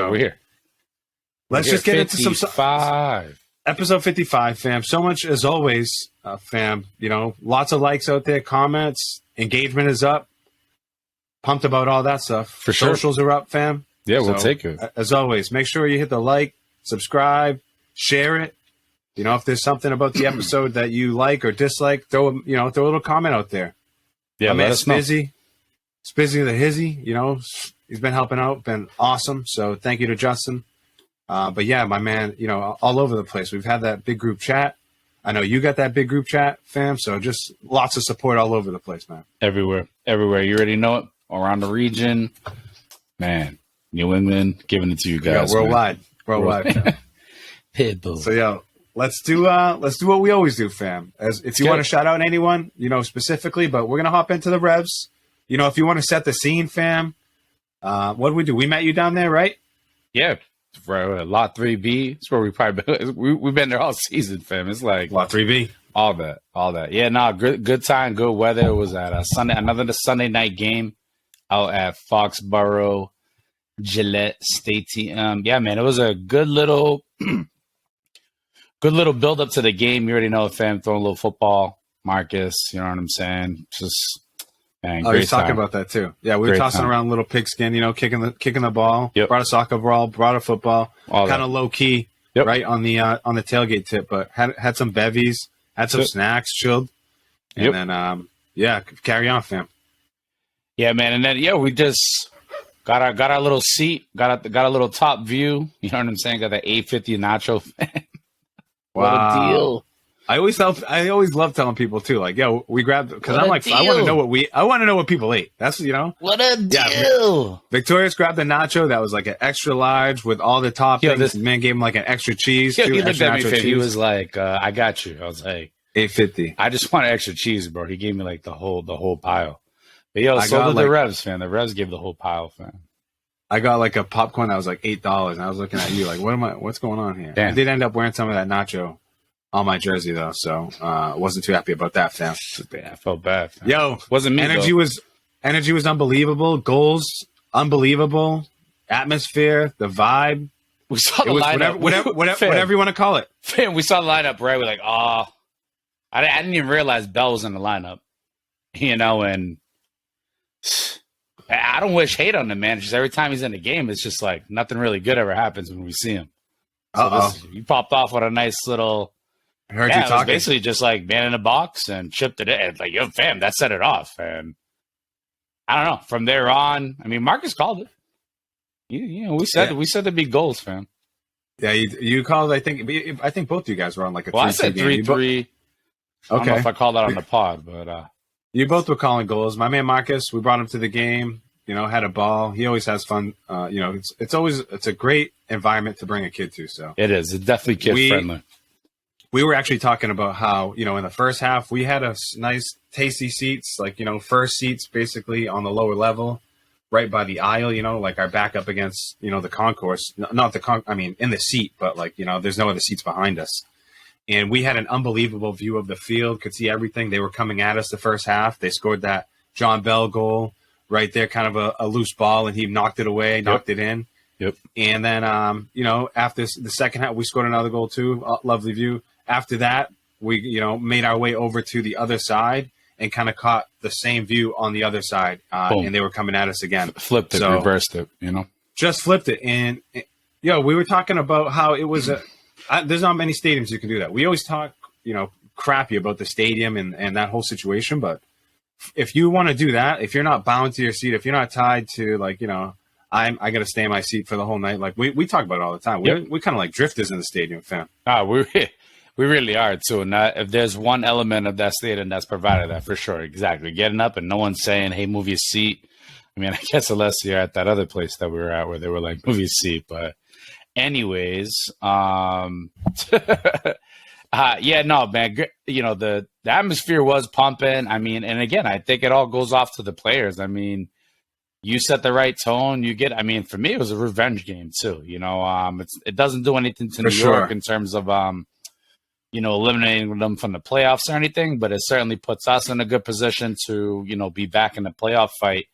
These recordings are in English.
So we're here. Let's just get into some five. Episode 55, fam. So much as always, fam. You know, lots of likes out there, comments, engagement is up. Pumped about all that stuff. For sure. Socials are up, fam. Yeah, we'll take it. As always, make sure you hit the like, subscribe, share it. You know, if there's something about the episode that you like or dislike, throw a little comment out there. Yeah, let us know. Spizzy the Hizzy, you know, he's been helping out, been awesome. So thank you to Justin. But yeah, my man, you know, all over the place. We've had that big group chat. I know you got that big group chat, fam. So just lots of support all over the place, man. Everywhere. You already know it. Around the region, man. New England, giving it to you guys. Yeah, worldwide. Pitbull. So yo, let's do what we always do, fam. If you want to shout out anyone, you know, specifically, but we're gonna hop into the revs. You know, if you want to set the scene, fam. What did we do? We met you down there, right? Yeah. For Lot 3B, it's where we probably we've been there all season, fam. It's like Lot 3B, all that. Yeah, no, good time, good weather. It was at another Sunday night game out at Foxborough Gillette Stadium. Yeah, man, it was a good little build up to the game. You already know, fam, throwing a little football, Marcus. You know what I'm saying? Just. Man, he's talking about that too. Yeah, we were tossing around a little pigskin, you know, kicking the ball. Yep. Brought a soccer ball, brought a football, kind of low key, right on the tailgate tip, but had some bevies, had some snacks, chilled, and then carry on, fam. Yeah, man, and then we just got our little seat, got a little top view. You know what I'm saying? Got the 850 nacho. What a deal! I always love telling people too, like, yo, we grabbed, because I'm like, I want to know what people ate. That's, you know, what a deal. Yeah, Victoria's grabbed the nacho that was like an extra large with all the toppings. Man gave him like an extra cheese. He looked at me. He was like, I got you. I was like, $8.50. I just want extra cheese, bro. He gave me like the whole pile. But yo, so did the Revs, fan. The Revs gave the whole pile, fan. I got like a popcorn that was like $8, and I was looking at you like, what's going on here? Damn. I did end up wearing some of that nacho on my jersey though, so wasn't too happy about that, fam. I felt bad, fam. Yo, wasn't me. Energy was unbelievable. Goals unbelievable. Atmosphere, the vibe. We saw the lineup. Whatever you want to call it. Fam, we saw the lineup, right? We're like, I didn't even realize Bell was in the lineup. You know, and I don't wish hate on him, man. Just every time he's in the game, it's just like nothing really good ever happens when we see him. So you popped off with a nice little. I heard you talking. It was basically just like man in a box and chipped it in. Like, yo, fam, that set it off. And I don't know. From there on, I mean, Marcus called it. You know, we said there'd be goals, fam. Yeah, you called. I think both of you guys were on like a 3-2 I said 3-3. Okay. I don't know if I called that on the pod, but you both were calling goals. My man Marcus, we brought him to the game. You know, had a ball. He always has fun. You know, it's a great environment to bring a kid to. So it is. It's definitely kid friendly. We were actually talking about how, you know, in the first half we had a nice tasty seats, like, you know, first seats basically on the lower level, right by the aisle. You know, like our back up against, you know, the concourse, not in the seat, but like, you know, there's no other seats behind us. And we had an unbelievable view of the field, could see everything. They were coming at us the first half. They scored that John Bell goal right there, kind of a loose ball, and he knocked it away, knocked it in. Yep. And then, you know, after the second half, we scored another goal too. Lovely view. After that, we, you know, made our way over to the other side and kind of caught the same view on the other side. And they were coming at us again. Flipped it, reversed it, you know? Just flipped it. And, we were talking about how it was there's not many stadiums you can do that. We always talk, you know, crappy about the stadium and that whole situation. But if you want to do that, if you're not bound to your seat, if you're not tied to, like, you know, I got to stay in my seat for the whole night. Like we talk about it all the time. We kind of like drifters in the stadium, fam. We really are too. And if there's one element of that stadium that's provided that, for sure, exactly. Getting up and no one's saying, "Hey, move your seat." I mean, I guess unless you're at that other place that we were at where they were like, "Move your seat." But anyways, yeah, no, man. You know, the atmosphere was pumping. I mean, and again, I think it all goes off to the players. I mean, you set the right tone. You get. I mean, for me, it was a revenge game too. You know, it doesn't do anything to New York in terms of you know, eliminating them from the playoffs or anything, but it certainly puts us in a good position to, you know, be back in the playoff fight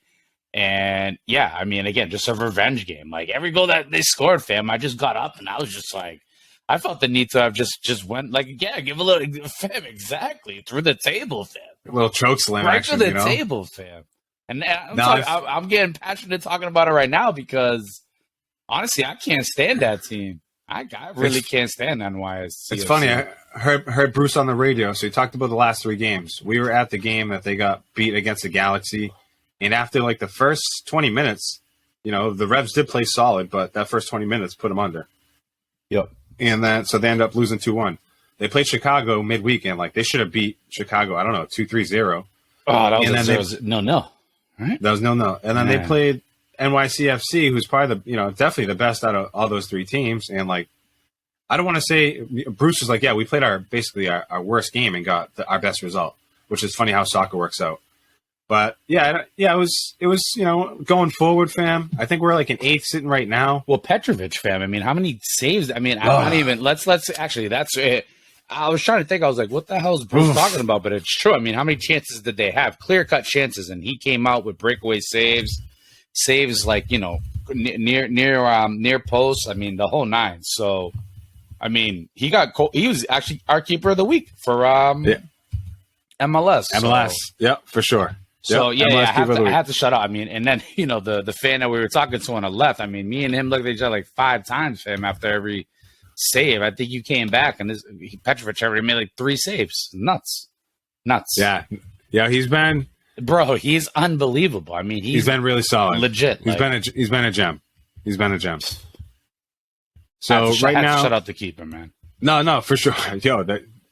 And yeah, I mean, again, just a revenge game. Like every goal that they scored, fam, I just got up and I was just like, I felt the need to have just went like, yeah, give a little, fam, exactly through the table, fam, A little choke slam right action, through the table, fam. And I'm getting passionate talking about it right now because honestly, I can't stand that team. I really can't stand NYSC. It's funny. I heard Bruce on the radio. So he talked about the last 3 games. We were at the game that they got beat against the Galaxy. And after like the first 20 minutes, the Revs did play solid, but that first 20 minutes put them under. Yep. And then, so they ended up losing 2-1. They played Chicago midweekend. Like they should have beat Chicago, I don't know, 2-3-0. Oh, that was no. Right? That was no. And then they played NYCFC, who's probably definitely the best out of all those 3 teams. And like, I don't want to say Bruce was like, yeah, we played our worst game and got our best result, which is funny how soccer works out. But yeah, it was going forward, fam. I think we're like an 8th sitting right now. Well, Petrovic, fam. I mean, how many saves? I mean, I'm not even. Let's actually. That's it. I was trying to think. I was like, what the hell is Bruce talking about? But it's true. I mean, how many chances did they have? Clear-cut chances, and he came out with breakaway saves like near posts. I mean, the whole 9. So, I mean, he was actually our keeper of the week for MLS. MLS, yeah, for sure. So yeah, I have to shut up. I mean, and then the fan that we were talking to on the left. I mean, me and him looked at each other like 5 times, fam, after every save. I think you came back and Petrovic already made like 3 saves. Nuts. Yeah, he's been unbelievable. I mean, he's been really solid. Legit. He's been a gem. So right now, shut out the keeper, man. No, for sure.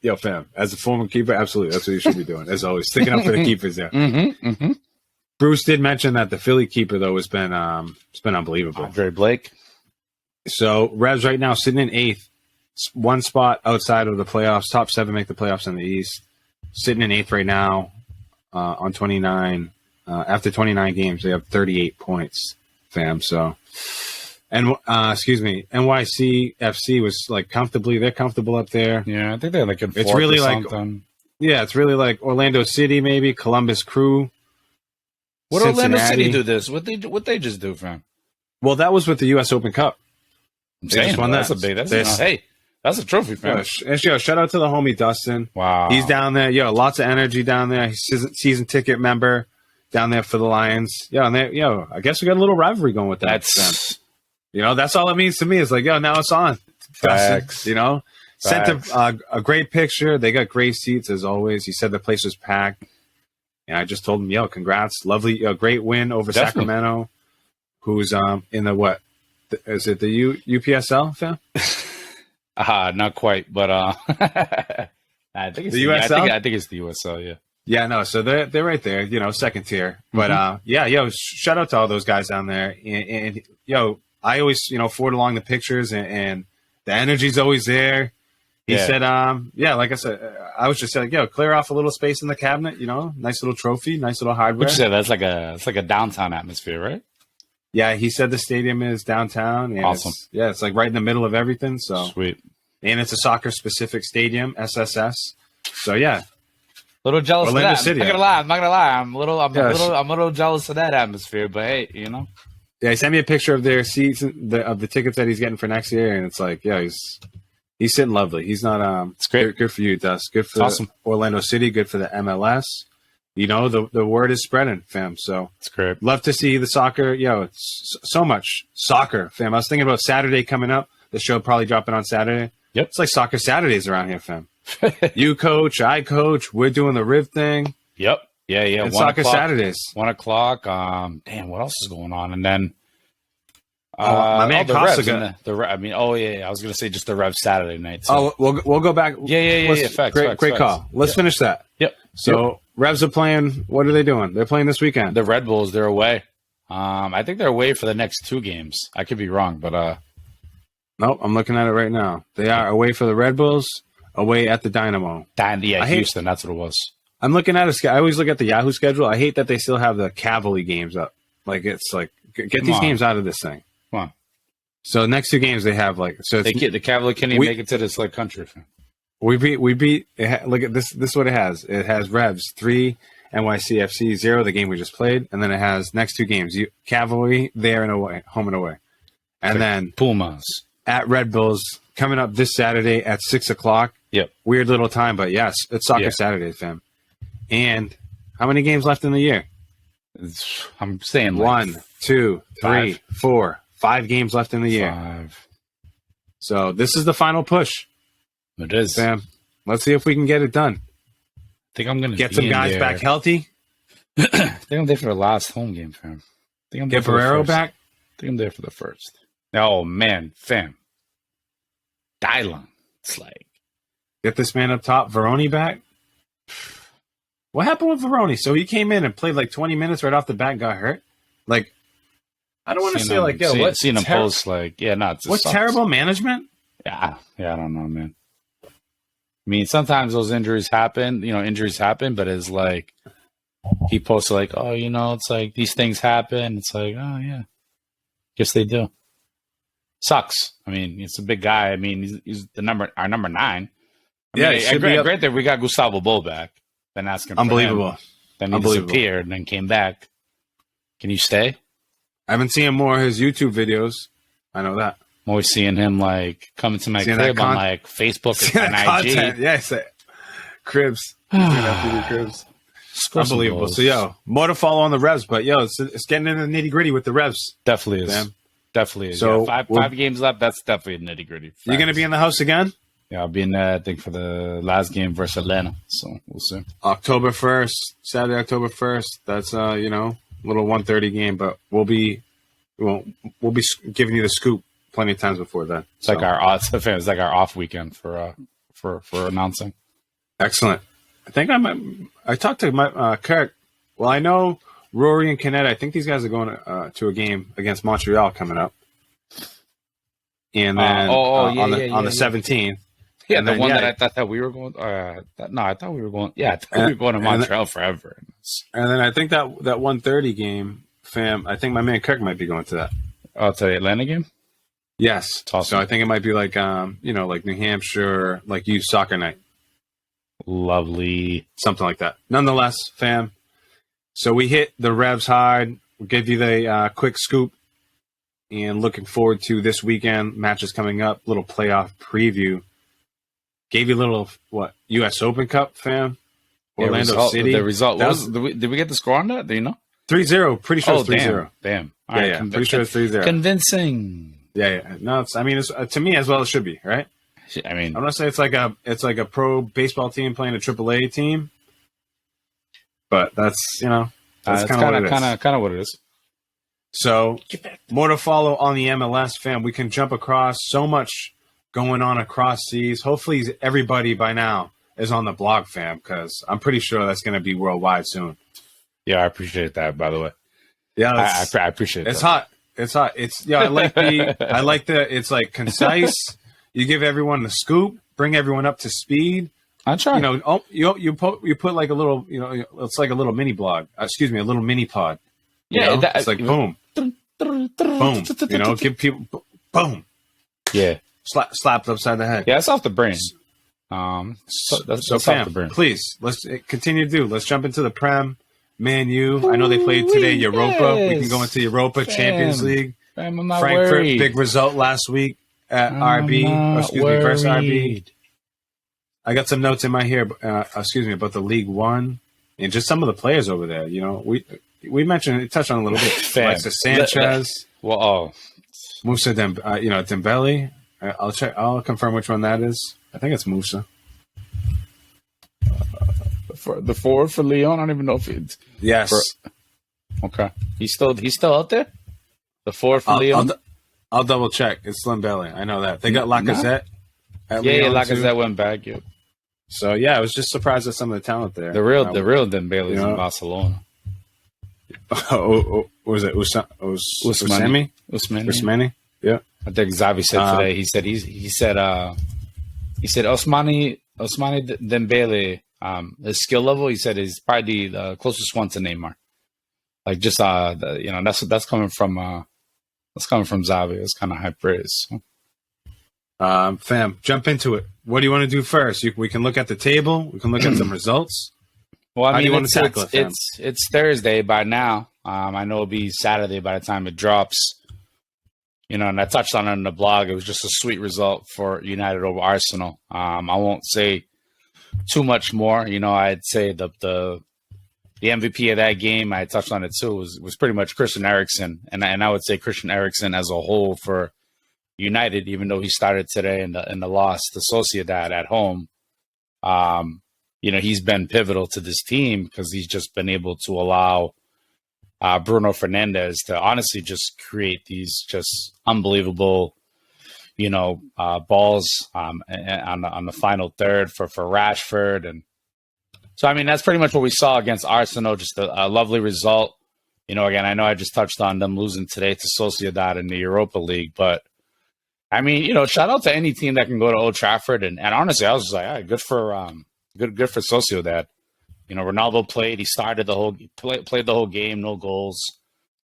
Yo, fam, as a former keeper, absolutely. That's what you should be doing, as always. Sticking up for the keepers there. Bruce did mention that the Philly keeper, though, has been unbelievable. Andre Blake. So, Revs right now sitting in 8th, 1 spot outside of the playoffs. Top 7 make the playoffs in the East. Sitting in 8th right now on 29. After 29 games, they have 38 points, fam. So, NYCFC was like they're comfortable up there. Yeah, I think they're like in 4th. It's really or something. It's really like Orlando City, maybe Columbus Crew. What did Orlando City do this? What they just do, fam? Well, that was with the U.S. Open Cup. They just won that. That's a trophy, fam. Shout out to the homie Dustin. Wow, he's down there. Lots of energy down there. He's a season ticket member down there for the Lions. And I guess we got a little rivalry going with that. That's all it means to me. It's like, now it's on. Facts. Sent a great picture. They got great seats as always. He said the place was packed. And I just told him, congrats. Lovely, great win over Sacramento. Who's in the what? Is it the UPSL, fam? Not quite, but I think it's the USL. I think it's the USL, yeah. Yeah, no, so they're right there, 2nd tier. But shout out to all those guys down there. And I always, forward along the pictures and the energy's always there. He said, like I said, I was just like, clear off a little space in the cabinet, nice little trophy, nice little hardware. Which said that's like a downtown atmosphere, right? Yeah, he said the stadium is downtown. And awesome. It's like right in the middle of everything. So sweet. And it's a soccer specific stadium, SSS. So yeah. Little jealous Orlando of that. City, I'm not gonna lie. I'm a little jealous of that atmosphere, but hey, Yeah, he sent me a picture of their seats, of the tickets that he's getting for next year, and it's like, he's sitting lovely. He's not. It's great. Good for you, Dust. Good for awesome. Orlando City. Good for the MLS. The word is spreading, fam. So it's great. Love to see the soccer. It's so much soccer, fam. I was thinking about Saturday coming up. The show probably dropping on Saturday. Yep. It's like soccer Saturdays around here, fam. You coach, I coach. We're doing the Riv thing. Yep. Yeah. And soccer Saturdays. 1:00. Damn, what else is going on? And then my man Costa I was gonna say just the Rev Saturday night. So. We'll go back. Yeah. Facts, great call. Let's finish that. Yep. So Revs are playing. What are they doing? They're playing this weekend. The Red Bulls. They're away. I think they're away for the next 2 games. I could be wrong, but nope. I'm looking at it right now. They are away for the Red Bulls. Away at the Dynamo. Houston. That's what it was. I'm looking at I always look at the Yahoo schedule. I hate that they still have the Cavalry games up. Like it's like get these games out of this thing. Come on. So the next 2 games they have the Cavalry can't even make it to this country. We beat. Look at this. This is what it has. It has Revs 3, NYCFC 0, the game we just played, and then it has next 2 games: Cavalry there and away, home and away, and then Pumas at Red Bulls coming up this Saturday at 6:00. Yep. Weird little time, but yes, it's Soccer Saturday, fam. And how many games left in the year? I'm saying 1, 2, 3, 4, 5 games left in the year. 5. So this is the final push. It is, fam. Let's see if we can get it done. I think I'm gonna get some guys there. back healthy. I think I'm there for the last home game, fam. I think I'm get Barrero back. I think I'm there for the first. Oh man, fam. Dylan. It's like get this man up top. Veroni back. What happened with Veroni? So he came in and played like 20 minutes right off the bat and got hurt. Like, I don't want to say like, yo, what's seen him post like, what's terrible management? Yeah, I don't know, man. I mean, sometimes those injuries happen. But it's like he posted like, oh, it's like these things happen. It's like, oh yeah, guess they do. Sucks. I mean, it's a big guy. I mean, he's our number 9. Granted, we got Gustavo Bo back. Then asking, unbelievable. For him. Then he disappeared and then came back. Can you stay? I've been seeing more of his YouTube videos. I know that. I'm always seeing him like coming to my crib on like Facebook and IG. Content. Yes, cribs. Cribs. Unbelievable. So more to follow on the Revs, but it's getting into the nitty gritty with the Revs. Definitely is. Man. Definitely is. So 5 games left. That's definitely nitty gritty. You're gonna be in the house again? Yeah, I'll be in there, I think, for the last game versus Atlanta. So we'll see. October 1st, Saturday, October 1st. That's little 1:30 game, but we'll be giving you the scoop plenty of times before that. It's like our off weekend for announcing. Excellent. I think I talked to my Kirk. Well, I know Rory and Kenneth. I think these guys are going to a game against Montreal coming up, and then on the 17th. Yeah, and the one that I thought that we were going. I thought we were going. Yeah, I thought we were going to Montreal forever. And then I think that 1:30 game, fam. I think my man Kirk might be going to that. Oh, to the Atlanta game. Yes. Awesome. So I think it might be like like New Hampshire, like youth soccer night. Lovely. Something like that. Nonetheless, fam. So we hit the Revs hard. We'll give you the quick scoop, and looking forward to this weekend matches coming up. Little playoff preview. Gave you a little, U.S. Open Cup, fam? Orlando City. The result was, did we get the score on that? Do you know? 3-0. Pretty sure it's 3-0. Damn. All right, pretty sure it's 3-0. Convincing. Yeah. No, it's to me as well it should be, right? I mean, I'm going to say it's like a pro baseball team playing a AAA team. But that's kind of what it is. So, more to follow on the MLS, fam. We can jump across so much going on across seas. Hopefully everybody by now is on the blog, fam, because I'm pretty sure that's going to be worldwide soon. Yeah, I appreciate that, by the way. Yeah, I appreciate it. It's hot. I like it's like concise. You give everyone the scoop, bring everyone up to speed. I try. You put like a little, it's like a little mini blog. Excuse me, a little mini pod. Yeah, it's like boom, boom. Give people boom. Yeah. Slapped upside the head. Yeah, it's off the brain. That's off the brain. Please, let's continue to do. Let's jump into the Prem. Man U. I know they played today. Europa. Yes. We can go into Europa Champions League. I'm not Frankfurt, worried. big result last week at versus RB. I got some notes in my here. About the League One and just some of the players over there. We touched on a little bit. Alexis Sanchez. Musa Dembele. I'll check. I'll confirm which one that is. I think it's Musa. The forward for Lyon. I don't even know if it's okay. He's still out there. The forward for Lyon. I'll double check. It's Dembele. I know that they got Lacazette. Lacazette went back. Yeah. So I was just surprised at some of the talent there. The real Dembele is in Barcelona. What was it? Usmani? Yeah. I think Xavi said today. He said Osmani Dembele, his skill level. He said is probably the closest one to Neymar. Like just that's coming from Xavi. It's kind of high praise. So. Fam, jump into it. What do you want to do first? We can look at the table. We can look at some results. Well, I How do mean, you want to tackle it, fam? it's Thursday by now. I know it'll be Saturday by the time it drops. You know, and I touched on it in the blog. It was just a sweet result for United over Arsenal. I won't say too much more. You know, I'd say the MVP of that game, I touched on it too, was pretty much Christian Eriksen, and I would say Christian Eriksen as a whole for United, even though he started today in the loss to Sociedad at home. You know, he's been pivotal to this team because he's just been able to allow Bruno Fernandes to honestly just create these just unbelievable, you know, balls on the final third for Rashford. And so, I mean, that's pretty much what we saw against Arsenal, just a lovely result. You know, again, I know I just touched on them losing today to Sociedad in the Europa League, but I mean, you know, shout out to any team that can go to Old Trafford. And honestly, I was just like, good for good for Sociedad. You know, Ronaldo played. He started played the whole game, no goals.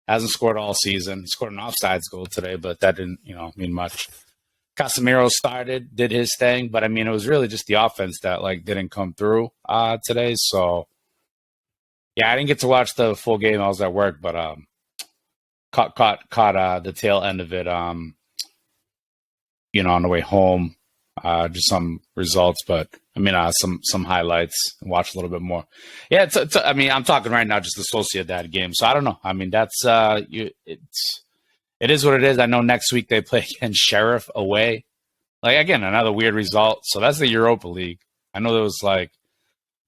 Hasn't scored all season. He scored an offsides goal today, but that didn't, you know, mean much. Casemiro started, did his thing, but I mean, it was really just the offense that like didn't come through today. So, yeah, I didn't get to watch the full game. I was at work, but caught the tail end of it. You know, on the way home, just some results, but I mean, some highlights and watch a little bit more. Yeah, I mean, I'm talking right now just the Sociedad game, so I don't know. I mean, that's it is what it is. I know next week they play against Sheriff away. Like again, another weird result. So that's the Europa League. I know there was like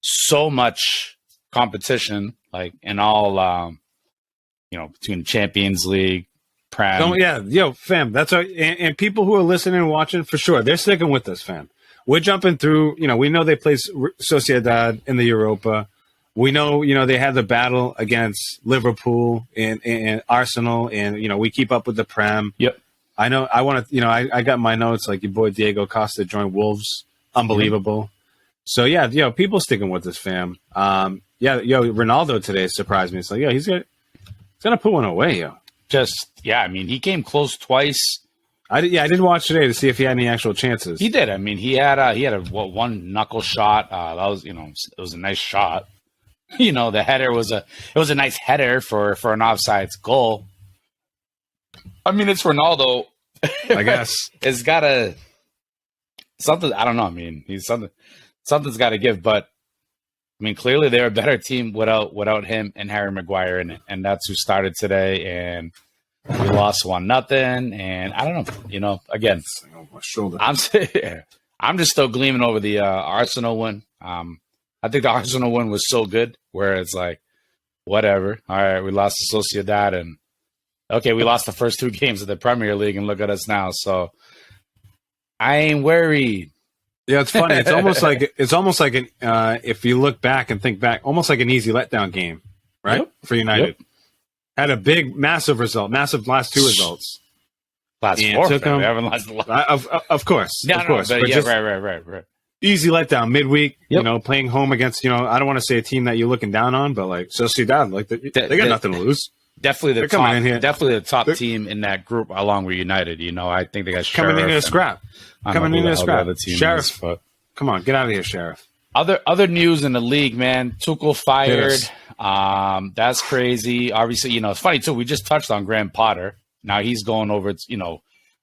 so much competition, like in all, you know, between Champions League. So, yeah, yo, fam, that's our, and people who are listening and watching, for sure, they're sticking with us, fam. We're jumping through, you know, we know they play Sociedad in the Europa. We know, you know, they had the battle against Liverpool and Arsenal, and, you know, we keep up with the Prem. Yep. I know, I want to, you know, I got my notes, like your boy Diego Costa joined Wolves. Unbelievable. So, yeah, yo, people sticking with us, fam. Yeah, yo, Ronaldo today surprised me. It's like, yo, he's going to put one away, yo. I mean, he came close twice. I did watch today to see if he had any actual chances. He did. I mean, he had one knuckle shot. That was, you know, it was a nice shot. You know, the header was a nice header for an offsides goal. I mean, it's Ronaldo. I guess it's got something. I don't know. I mean, something's got to give. But I mean, clearly they're a better team without him and Harry Maguire in it, and that's who started today. And we lost 1-0, and I don't know. You know, again, my shoulder. I'm just still gleaming over the Arsenal win. I think the Arsenal win was so good, where it's like, whatever. All right, we lost to Sociedad, and okay, we lost the first 2 games of the Premier League, and look at us now. So I ain't worried. Yeah, it's funny. It's almost like an if you look back and think back, almost like an easy letdown game, right? Yep. For United. Yep. Had a big, massive last 2 results. Last 4. We haven't lost a lot. Of course. No, of course. But yeah, right. Easy letdown midweek, you know, playing home against, you know, I don't want to say a team that you're looking down on, but like Sociedad, like they got nothing to lose. Definitely the top team in that group along with United. You know, I think they got coming into a scrap. Sheriff, is, but come on, get out of here, Sheriff. Other news in the league, man. Tuchel fired. That's crazy. Obviously, you know, it's funny too. We just touched on Graham Potter. Now he's going over, you know,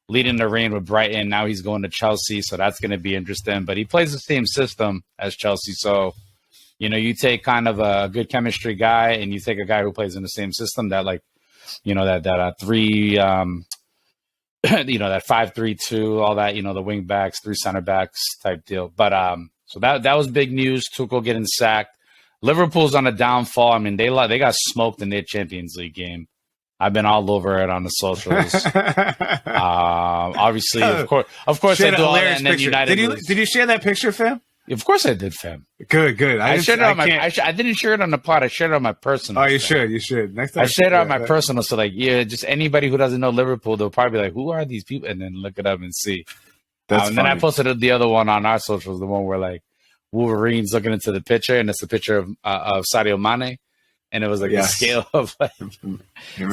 leading the reign with Brighton. Now he's going to Chelsea, so that's going to be interesting. But he plays the same system as Chelsea, so you know, you take kind of a good chemistry guy, and you take a guy who plays in the same system that, like, you know, that 3, you know, that 5-3-2, all that, you know, the wing backs, 3 center backs type deal. But so that was big news. Tuchel getting sacked. Liverpool's on a downfall. I mean, they got smoked in their Champions League game. I've been all over it on the socials. Obviously, of course, I do all that, and then United. Did you share that picture, fam? Of course, I did, fam. Good. I shared it on I didn't share it on the pod. I shared it on my personal. Oh, you should. Next time I shared it on my personal. So, like, yeah, just anybody who doesn't know Liverpool, they'll probably be like, "Who are these people?" And then look it up and see. And then I posted the other one on our socials, the one where like Wolverine's looking into the picture, and it's a picture of Sadio Mane. And it was like a scale of like,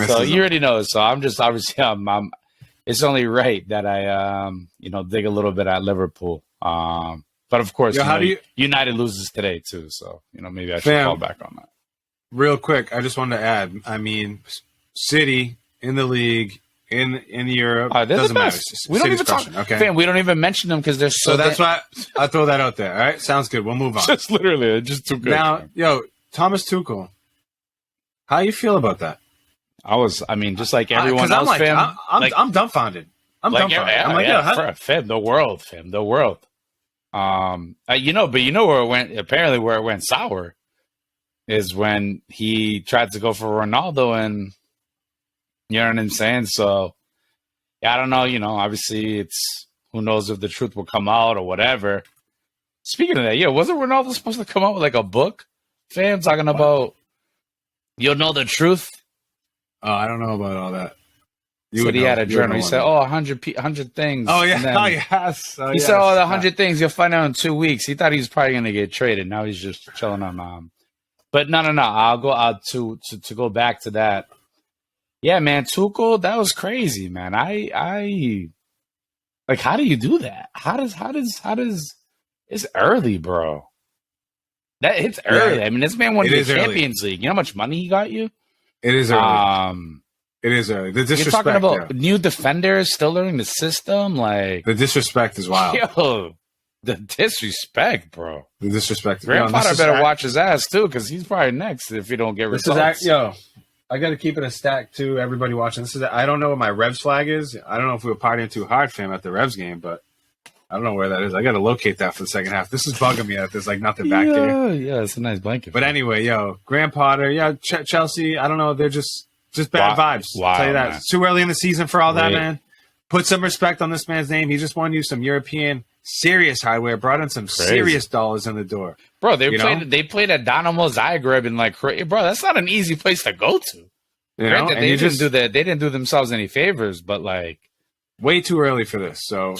so you already know. So I'm just obviously it's only right that I you know, dig a little bit at Liverpool. But of course, Yo, United loses today too, so maybe I should Fam, fall back on that. Real quick, I just wanted to add. I mean, City in the league in Europe doesn't matter. We don't even talk. Okay, fam, we don't even mention them because they're so. That's why I throw that out there. All right, sounds good. We'll move on. Just literally, just too good. Now, Thomas Tuchel, how you feel about that? Just like everyone else, fam. I'm dumbfounded. I'm dumbfounded. Fam, the world. But where it went. Apparently, where it went sour is when he tried to go for Ronaldo, and you know what I'm saying. So, I don't know. Obviously, it's who knows if the truth will come out or whatever. Speaking of that, wasn't Ronaldo supposed to come out with like a book, fam, talking about you'll know the truth? Oh, I don't know about all that. Said he had a journal. He said, 100 things. Oh, yeah. Then, yes. He said, 100 things. You'll find out in 2 weeks. He thought he was probably going to get traded. Now he's just chilling on. But no. I'll go out to go back to that. Yeah, man. Tuchel, that was crazy, man. I like, how do you do that? How does, it's early, bro. It's early. I mean, this man won the Champions League. You know how much money he got you? It is early. It is early. The disrespect. You're talking about new defenders still learning the system. Like the disrespect is wild. Yo, the disrespect, bro. The disrespect. Grandfather better watch his ass too, because he's probably next if you don't get results. I got to keep it a stack too. Everybody watching I don't know what my Revs flag is. I don't know if we were partying too hard, fam, at the Revs game, but I don't know where that is. I got to locate that for the second half. This is bugging me that there's like nothing back there. Yeah, it's a nice blanket. But anyway, Graham Potter, Chelsea. I don't know. They're just bad vibes. Wow, I'll tell you that. Man. It's too early in the season for all that, man. Put some respect on this man's name. He just won you some European serious hardware, brought in some serious dollars in the door. Bro, they played at Dynamo Zagreb and bro, that's not an easy place to go to. Granted, they didn't do themselves any favors, but like way too early for this. So,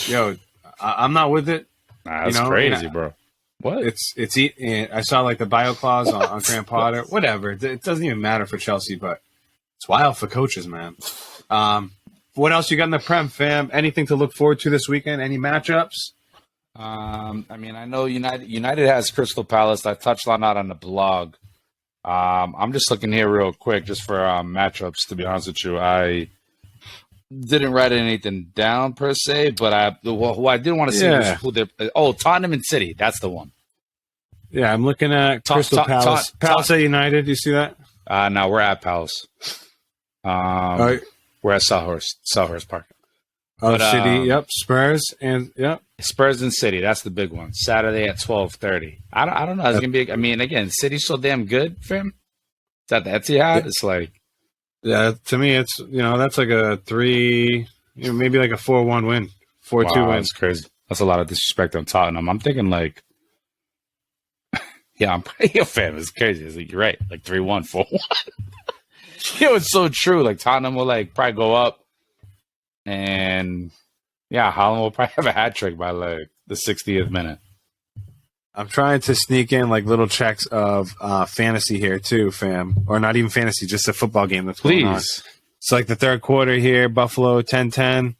I'm not with it. Nah, that's crazy, bro. What? I saw like the bio clause on Graham Potter. Whatever. It doesn't even matter for Chelsea, but it's wild for coaches, man. What else you got in the Prem, fam? Anything to look forward to this weekend? Any matchups? I know United has Crystal Palace. I touched on that on the blog. I'm just looking here real quick just for matchups, to be honest with you. I didn't write anything down per se, but who I did want to see was who they're... Tottenham and City. That's the one. Yeah, I'm looking at Crystal Palace. Palace at United. You see that? No, we're at Palace. We're at Selhurst Park. City. Yep. Spurs and Spurs and City. That's the big one. Saturday at 12:30. I don't know. It's gonna be. I mean, again, City's so damn good for him. It's at the Etihad. It's like, to me, it's that's like a 3, maybe like a 4-1 win, 4-2 win. That's crazy. That's a lot of disrespect on Tottenham. I'm thinking like, I'm a fan. It's crazy. It's like, you're right. Like 3-1, 4-1. It's so true. Like Tottenham will like probably go up, and Haaland will probably have a hat trick by like the 60th minute. I'm trying to sneak in like little checks of fantasy here too, fam, or not even fantasy, just a football game that's going on. It's like the third quarter here. Buffalo 10-10.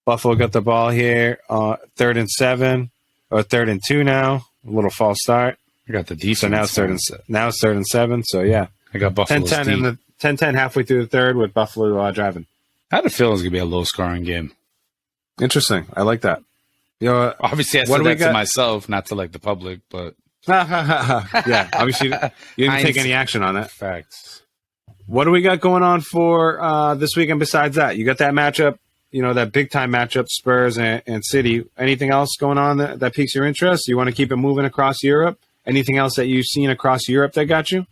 Buffalo got the ball here. 3rd and 7 or 3rd and 2 now. A little false start. I got the defense. So now it's 3rd and 7. So I got Buffalo 10-10 in the 10-10 halfway through the third with Buffalo driving. I had a feeling it was gonna be a low scoring game. Interesting. I like that. Obviously, I said that to myself, not to like the public, but obviously you didn't take any action on that. Facts. What do we got going on for this weekend besides that? You got that matchup, that big time matchup, Spurs and City. Anything else going on that piques your interest? You want to keep it moving across Europe? Anything else that you've seen across Europe that got you?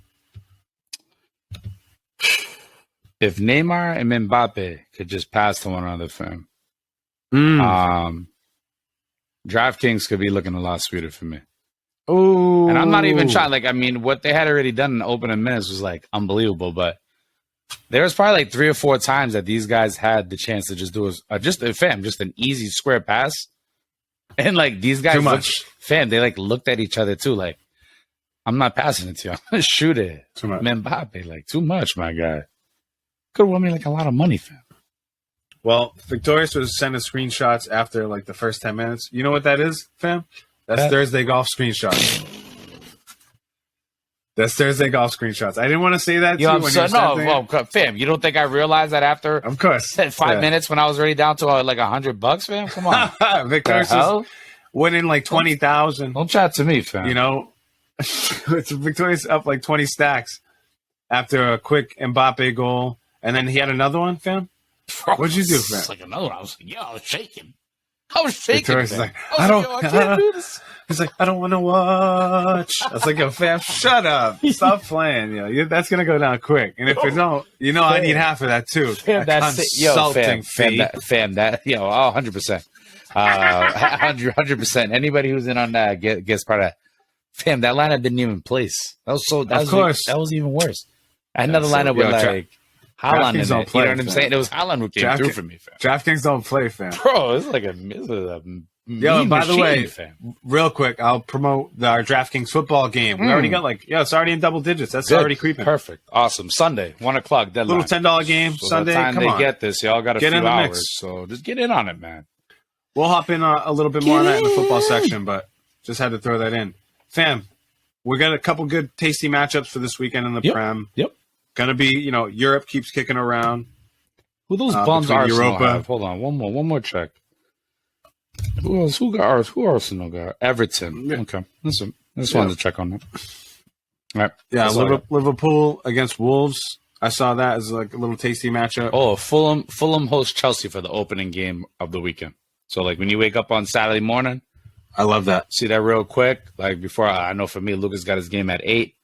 If Neymar and Mbappe could just pass to one another, fam, DraftKings could be looking a lot sweeter for me. Oh, and I'm not even trying. Like, I mean, what they had already done in the opening minutes was like unbelievable. But there was probably like 3 or 4 times that these guys had the chance to just do just an easy square pass, and like these guys, they like looked at each other too. Like, I'm not passing it to you. I'm gonna shoot it. Mbappe, like too much, my guy. Could have won me like a lot of money, fam. Well, Victorious was sending screenshots after like the first 10 minutes. You know what that is, fam? That's Thursday golf screenshots. That's Thursday golf screenshots. I didn't want to say that to you when well, fam, you don't think I realized that after of course 5 minutes when I was already down to like $100, fam? Come on. Victoria's winning like 20,000. Don't chat to me, fam. You know, it's Victoria's up like 20 stacks after a quick Mbappe goal. And then he had another one, fam. What'd you do, fam? It's like another one. I was like, I was shaking. Victoria's like, I can't do this. He's like, I don't want to watch. I was like, yo, fam, shut up. Stop playing. That's going to go down quick. And if you don't, I need half of that too. Fam, that's consulting fee. Fam, 100%. 100%. Anybody who's in on that gets part of that. Fam, that lineup didn't even place. That was even worse. I had another lineup with like Haaland in it. You know what I'm saying? It was Haaland who came through for me, fam. DraftKings don't play, fam. Bro, it's like a yo, by the way, fam. Real quick, I'll promote our DraftKings football game. We already got it's already in double digits. That's already creeping. Perfect. Awesome. Sunday, 1 o'clock deadline. Little $10 game, so Sunday. By the time they get this, y'all got a few hours. Mix. So just get in on it, man. We'll hop in a little bit more on that in the football section, but just had to throw that in. Fam, we got a couple good tasty matchups for this weekend in the Prem. Yep. Gonna be, Europe keeps kicking around. Who those bums Arsenal have? Hold on, one more check. Who else? Who Arsenal got? Everton. Yeah. Okay, just wanted to check on that. All right. Yeah, Liverpool against Wolves. I saw that as like a little tasty matchup. Oh, Fulham hosts Chelsea for the opening game of the weekend. So like when you wake up on Saturday morning, I love that. See that real quick. Like before, I know for me, Lucas got his game at 8.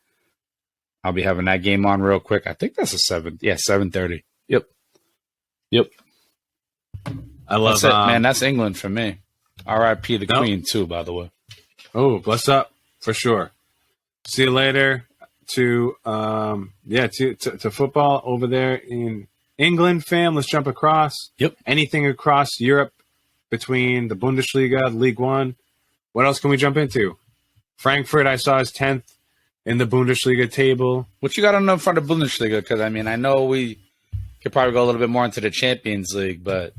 I'll be having that game on real quick. I think that's a 7. Yeah, 7:30. Yep. I love that's it, man. That's England for me. R.I.P. the Queen too, by the way. Oh, bless up for sure. See you later to football over there in England, fam. Let's jump across. Yep. Anything across Europe between the Bundesliga, League One. What else can we jump into? Frankfurt, I saw is 10th in the Bundesliga table. What you got on front of Bundesliga? Because, I mean, I know we could probably go a little bit more into the Champions League, but...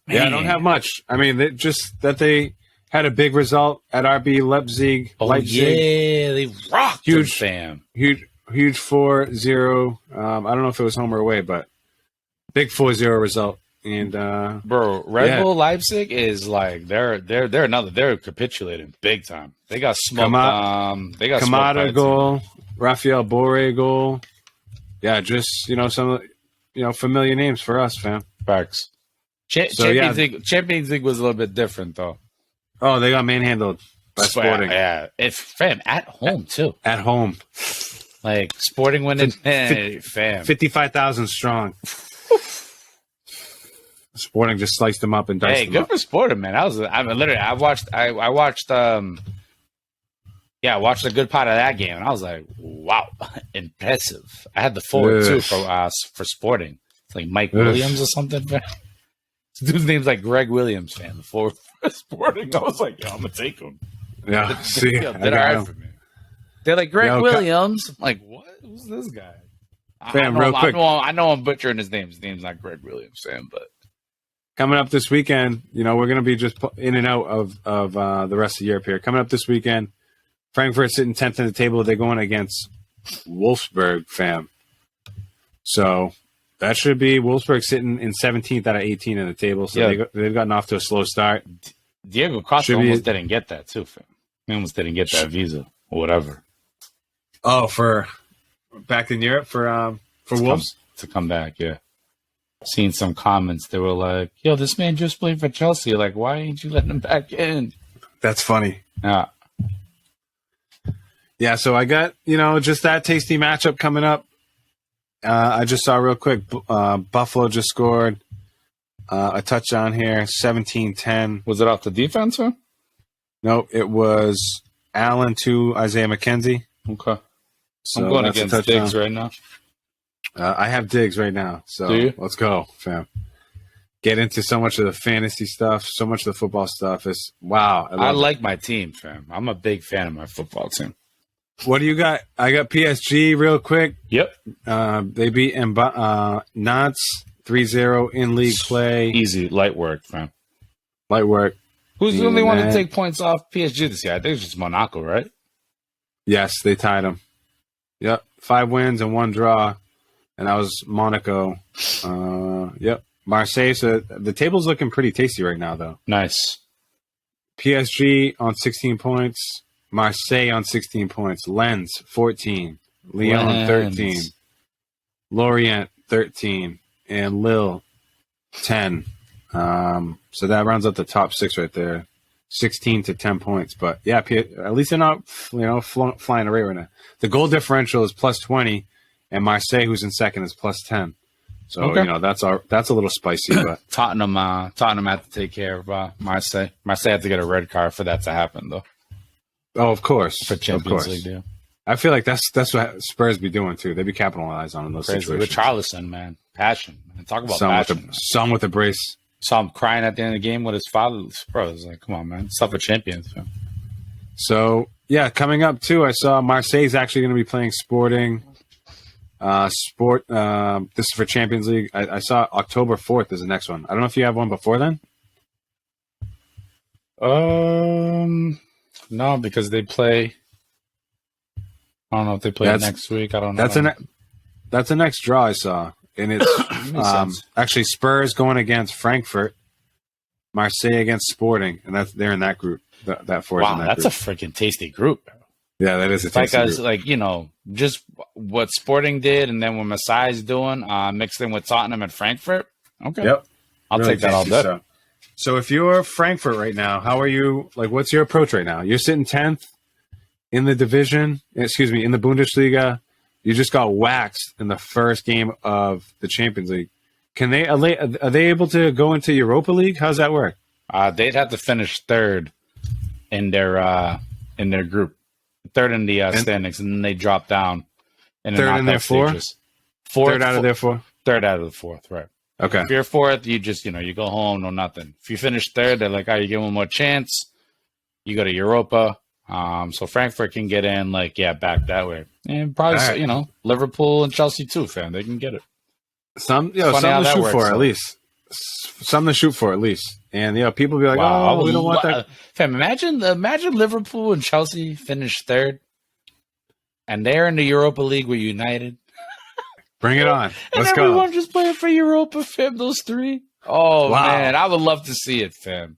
Yeah, I don't have much. I mean, they had a big result at RB Leipzig. Oh, Leipzig. Yeah, they rocked huge fam. Huge 4-0. I don't know if it was home or away, but big 4-0 result. And bro, Red Bull Leipzig is like they're capitulating big time. They got smoked. They got Kamada goal, Rafael Borre goal. Yeah, just some familiar names for us, fam. Facts. Champions League was a little bit different though. Oh, they got manhandled by Sporting. Yeah, it's fam at home too. At home, like Sporting winning, fam 55,000 strong. Sporting just sliced them up and diced them good up. for Sporting, man. I watched a good part of that game, and I was like, wow, impressive. I had the forward too for Sporting. It's like Mike Williams or something. This dude's name's like Greg Williams, fan. The forward for Sporting. I was like, yo, I'm gonna take him. Yeah, see, did all right for me. They're like Greg Williams. I'm like, what? Who's this guy? Fam, real quick. I know I'm butchering his name. His name's not Greg Williams, Sam, but. Coming up this weekend, we're going to be just in and out of the rest of Europe here. Coming up this weekend, Frankfurt sitting 10th in the table. They're going against Wolfsburg, fam. So that should be Wolfsburg sitting in 17th out of 18 in the table. So they've gotten off to a slow start. Diego Costa almost didn't get that too, fam. He almost didn't get that visa or whatever. Oh, for back in Europe for Wolves? To come back, yeah. Seen some comments that were like, yo, this man just played for Chelsea. Like, why ain't you letting him back in? That's funny. Yeah. Yeah, so I got, just that tasty matchup coming up. I just saw real quick, Buffalo just scored a touchdown here, 17-10. Was it off the defense, huh? Nope, it was Allen to Isaiah McKenzie. Okay. So I'm going against Diggs right now. I have Diggs right now, so let's go, fam. Get into so much of the fantasy stuff, so much of the football stuff. It's wow. I like my team, fam. I'm a big fan of my football team. What do you got? I got PSG real quick. Yep. They beat Nantes 3-0 in league play. Easy, light work, fam. Light work. Who's the only And one to then- take points off PSG this year? I think it's just Monaco, right? Yes, they tied them. Yep, 5 wins and 1 draw, and that was Monaco. Yep, Marseille. So the table's looking pretty tasty right now, though. Nice. PSG on 16 points, Marseille on 16 points, Lens 14, Lyon Lens. 13, Lorient 13, and Lille 10. So that rounds up the top 6 right there, 16 to 10 points. But yeah, at least they're not flying away right now. The goal differential is plus 20, and Marseille, who's in second, is plus 10. So Okay. that's a little spicy, but Tottenham had to take care of Marseille. Marseille had to get a red card for that to happen, though. oh, of course, For Champions of course. League, yeah. I feel like that's what Spurs be doing too. They be capitalizing on those Crazy. With situations. Charlison, man. Passion. Man. Talk about Some passion. some with a brace. Saw him crying at the end of the game with his father. Bro, it's like, come on, man. Stuff for champions. Man. So yeah, coming up too, I saw Marseille's actually going to be playing Sporting. This is for Champions League. I saw October 4th is the next one. I don't know if you have one before then. No, because they play. I don't know if they play next week. I don't know. That's the next draw I saw, and it's Makes sense. actually Spurs going against Frankfurt, Marseille against Sporting, and they're in that group. That four. Wow, in that that's group. a freaking tasty group. Bro. Yeah, that is a Like tasty us, group. like just what Sporting did, and then what Masai's doing, mixed in with Tottenham and Frankfurt. Okay, Yep, I'll really take that all tasty day. stuff. So if you're Frankfurt right now, how are you? Like, what's your approach right now? You're sitting 10th in the division. Excuse me, in the Bundesliga. You just got waxed in the first game of the Champions League. Are they able to go into Europa League? How's that work? They'd have to finish third in their group, third in the standings, and then they drop down in the Third in their knockout four? stages. Fourth, Third out of their 4. third out of the fourth, right? Okay. If you're fourth, you just you go home, no nothing. If you finish third, they're like, "Oh, you give one more chance." You go to Europa, so Frankfurt can get in, back that way, and probably All right. Liverpool and Chelsea too, fam. They can get it. Something funny how to that shoot works, for though. at least. Something to shoot for at least. And people be like, Wow, "Oh, we don't want that." Fam, imagine Liverpool and Chelsea finish third, and they're in the Europa League with United. Bring it on. Let's and go. everyone just playing for Europa, fam. Those three. Oh Wow. man, I would love to see it, fam.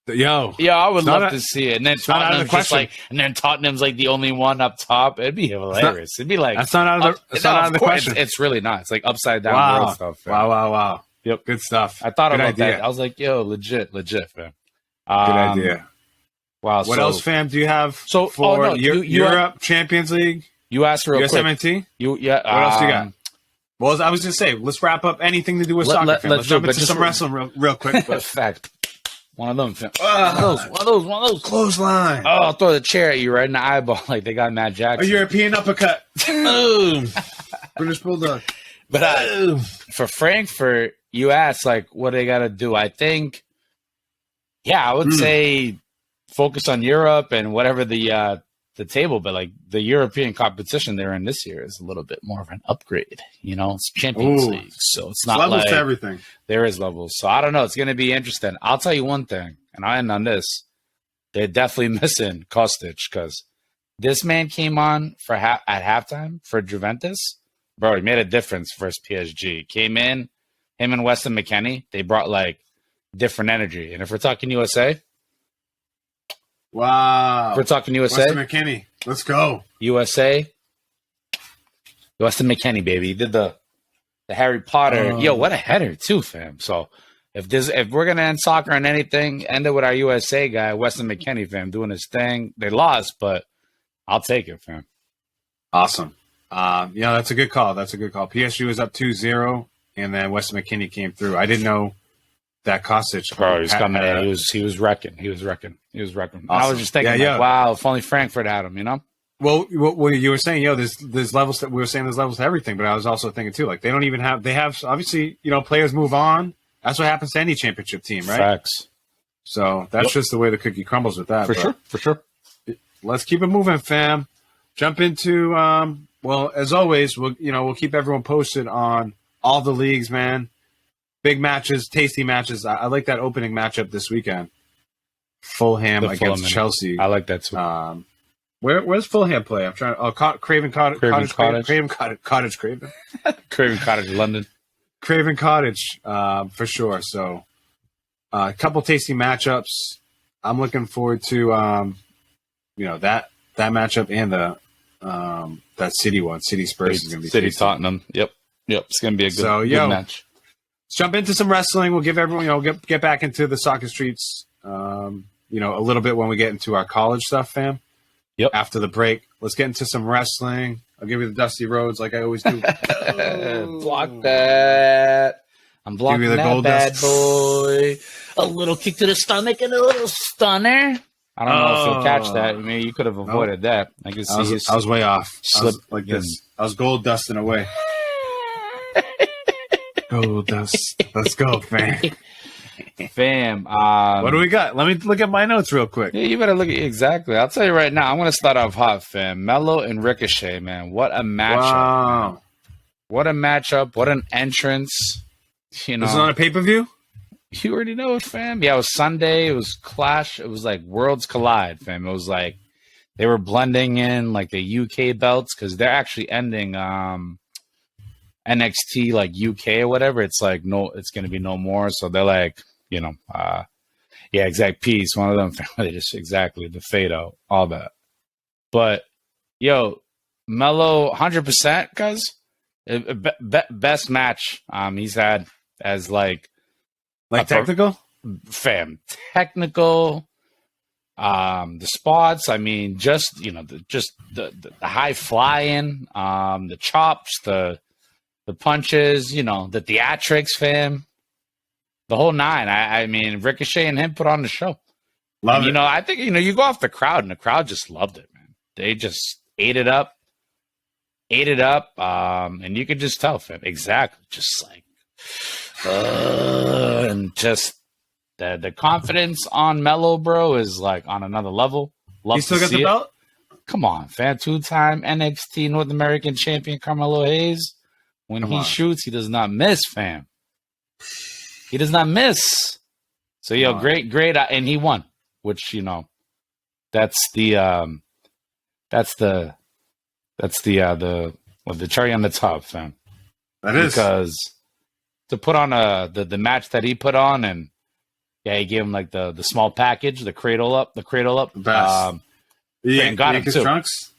Yo, Yeah, I would It's not love a- to see it. And then not out of the Tottenham's just question. and then Tottenham's like the only one up top. It'd be hilarious. It'd be like that's not out of the. It's not out of the course, question. It's really not. It's like upside down Wow. world stuff. Fam. Wow. Yep. Good stuff. I thought Good about idea. that. I was like, yo, legit, fam. Good idea. Wow. What else, fam? Do you have So- for oh, no, you Europe Champions League? You asked real quick. USMNT? What What else you got? Well, I was going to say, let's wrap up anything to do with soccer. Fam. Let's jump but into just some wrestling real quick. But fact, one of them. Fam. Ah. One of those. Clothesline. Oh, I'll throw the chair at you right in the eyeball like they got Matt A Jackson. European uppercut. Boom. British Bulldog. But for Frankfurt, you asked what they got to do. I think, I would say focus on Europe and whatever the table, but the European competition they're in this year is a little bit more of an upgrade. It's Champions Ooh. League, so it's not Levels like to everything. there is levels. So I don't know. It's going to be interesting. I'll tell you one thing, and I'll end on this. They're definitely missing Kostic because this man came on at halftime for Juventus. Bro, he made a difference versus PSG. Came in, him and Weston McKennie, they brought different energy. And if we're talking USA, Wow. if we're talking USA, Weston McKinney. Let's go. USA, Weston McKennie, baby. He did the Harry Potter. Yo, what a header too, fam. So if we're gonna end soccer on anything, end it with our USA guy, Weston McKennie, fam, doing his thing. They lost, but I'll take it, fam. Awesome. That's a good call. PSG was up 2-0, and then Weston McKinney came through. I didn't know that Kostic. Bro, he was coming in. He was wrecking. Awesome. I was just thinking, Yeah. wow, if only Frankfurt had him, Well, what you were saying, there's levels that we were saying there's levels to everything, but I was also thinking too, they don't even have. They have obviously, players move on. That's what happens to any championship team, right? Facts. So that's just the way the cookie crumbles with that. For sure. Let's keep it moving, fam. Jump into as always, we'll keep everyone posted on all the leagues, man. Big matches, tasty matches. I like that opening matchup this weekend Fulham The against Fulham. Chelsea. I like that too. Where's Fulham play? I'm trying. Oh, Craven Cottage. Craven Cottage. Craven Cottage. Craven. Craven Cottage, London. Craven Cottage, for sure. So, a couple tasty matchups. I'm looking forward to, that matchup and the that City one. City Spurs is going to be City tasty. Tottenham. Yep. It's going to be a good match. Let's jump into some wrestling. We'll give everyone, get back into the soccer streets, a little bit when we get into our college stuff, fam. Yep. After the break, let's get into some wrestling. I'll give you the Dusty Rhodes like I always do. Block that. I'm blocking the that gold bad dust. boy. A little kick to the stomach and a little stunner. I don't know if you'll catch that. I mean, you could have avoided that. I can see I was way off. I was slip like this. I was gold dusting away. Gold dust. Let's go, fam. Fam. What do we got? Let me look at my notes real quick. Yeah, you better look at exactly. I'll tell you right now. I'm going to start off hot, fam. Melo and Ricochet, man. What a matchup. Wow. Man. What a matchup. What an entrance. You know, This is on a pay-per-view? you already know it, fam. Yeah, it was Sunday. It was Clash. It was like Worlds Collide, fam. It was like they were blending in like the UK belts because they're actually ending NXT like UK or whatever. It's like it's going to be no more. So they're like, yeah, exact piece. One of them, they just exactly the fade out, all that. But Melo, 100%, cuz best match he's had as like technical? Fam, technical. The spots. I mean, just the high flying, the chops, the punches. The theatrics, fam. The whole nine. I mean, Ricochet and him put on the show. Love it. I think you go off the crowd, and the crowd just loved it, man. They just ate it up, and you could just tell, fam. Exactly, just like, and just the confidence on Melo, bro, is like on another level. Love You still to got see the it. belt? Come on, fam. 2-time NXT North American champion Carmelo Hayes. When he shoots, he does not miss, fam. He does not miss. So great, and he won, which that's the cherry on the top, fam. That is because to put on the match that he put on, and he gave him like the small package, the cradle up. best. And got him too. Trunks?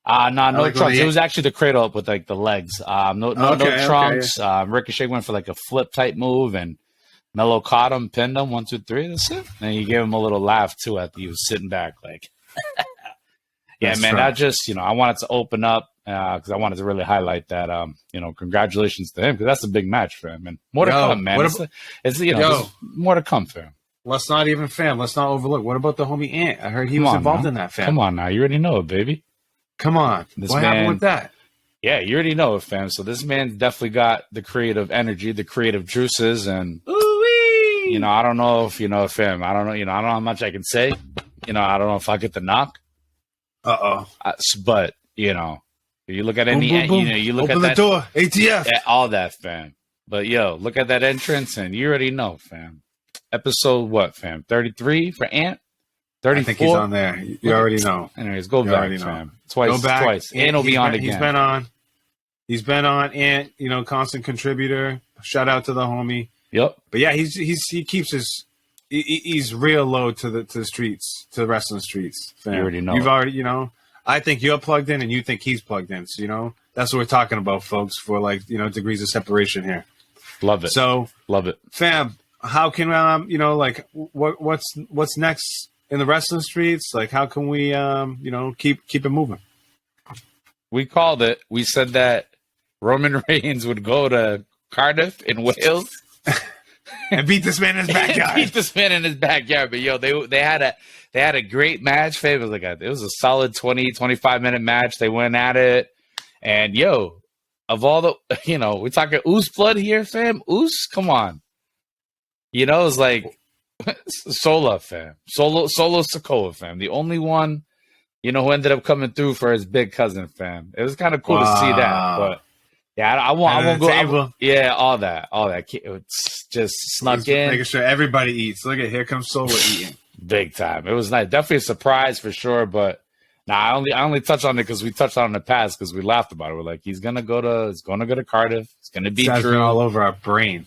No trunks. It was actually the cradle up with like the legs. No trunks. Okay. Ricochet went for like a flip type move, and Melo caught him, pinned him, 1, 2, 3. That's it. And he gave him a little laugh too after he was sitting back, like. Yeah, that's man. Right. That just I wanted to open up because I wanted to really highlight that. Congratulations to him because that's a big match for him, and more to come, man. There's more to come for him. Let's not overlook. What about the homie Ant? I heard he was involved in that, fam. Come on now, you already know it, baby. Come on, what happened with that? Yeah, you already know it, fam. So this man's definitely got the creative energy, the creative juices, and I don't know if fam. I don't know. I don't know how much I can say. I don't know if I get the knock. But you look at any, you look Open at the door, ATF, all that, fam. But look at that entrance, and you already know, fam. Episode what, fam? 33 for Ant. 34. I think he's on there. You already know. Anyways, go back, fam. Twice. Ant will be on again. He's been on. Ant, constant contributor. Shout out to the homie. Yep. But yeah, he keeps he's real low to the streets, to the wrestling streets. Fam. You already know. You've already, I think you're plugged in and you think he's plugged in. So, that's what we're talking about, folks, for degrees of separation here. Love it. So, love it. Fam, how can, what's next in the wrestling streets? Like, how can we, keep it moving? We called it. We said that Roman Reigns would go to Cardiff in Wales. And beat this man in his backyard. But they had a great match. It was it was a solid 20-25 minute match. They went at it, and of all the we're talking Oos blood here, fam. Oos, come on. It's like Sola, fam. Solo Sikoa, fam. The only one who ended up coming through for his big cousin, fam. It was kind of cool to see that, but. Yeah, I won't go. All that. It's just snuck in. Making sure everybody eats. Look at here comes Sola eating. Big time. It was nice. Definitely a surprise for sure. But nah, I only touched on it because we touched on it in the past because we laughed about it. We're like, he's gonna go to Cardiff. It's gonna be That's been Drew. all over our brain.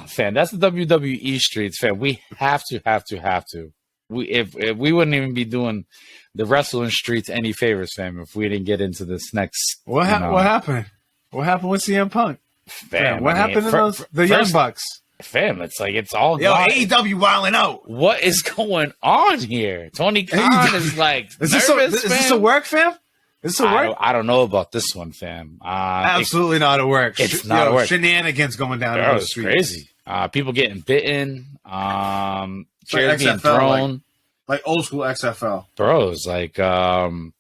Fam, that's the WWE streets, fam. We have to. If we wouldn't even be doing the wrestling streets any favors, fam, if we didn't get into this next. What happened? What happened with CM Punk? Fam, What happened to the Young Bucks? Fam, it's like it's all gone. AEW wilding out. What is going on here? Tony Khan is like is this a work, fam? Is this a work? I don't know about this one, fam. Absolutely not a work. It's not a work. Shenanigans going down. Bro, it's crazy. People getting bitten. Chairs being thrown. Like old school XFL. Bro, it's like, CM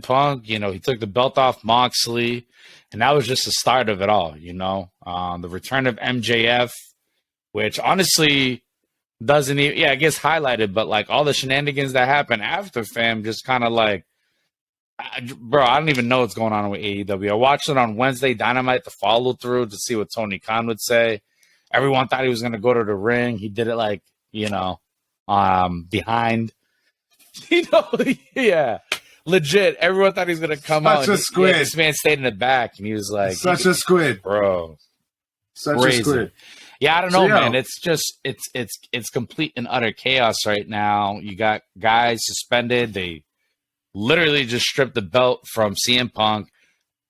Punk, he took the belt off Moxley, and that was just the start of it all, The return of MJF, which honestly doesn't even, it gets highlighted, but like all the shenanigans that happen after, fam, just kind of like, bro, I don't even know what's going on with AEW. I watched it on Wednesday, Dynamite, the follow through to see what Tony Khan would say. Everyone thought he was going to go to the ring. He did it like, behind, legit. Everyone thought he was going to come out. Such a squid. This man stayed in the back and he was like, such a squid, bro. Such a squid. Yeah, I don't know, man. It's just, it's complete and utter chaos right now. You got guys suspended. They literally just stripped the belt from CM Punk,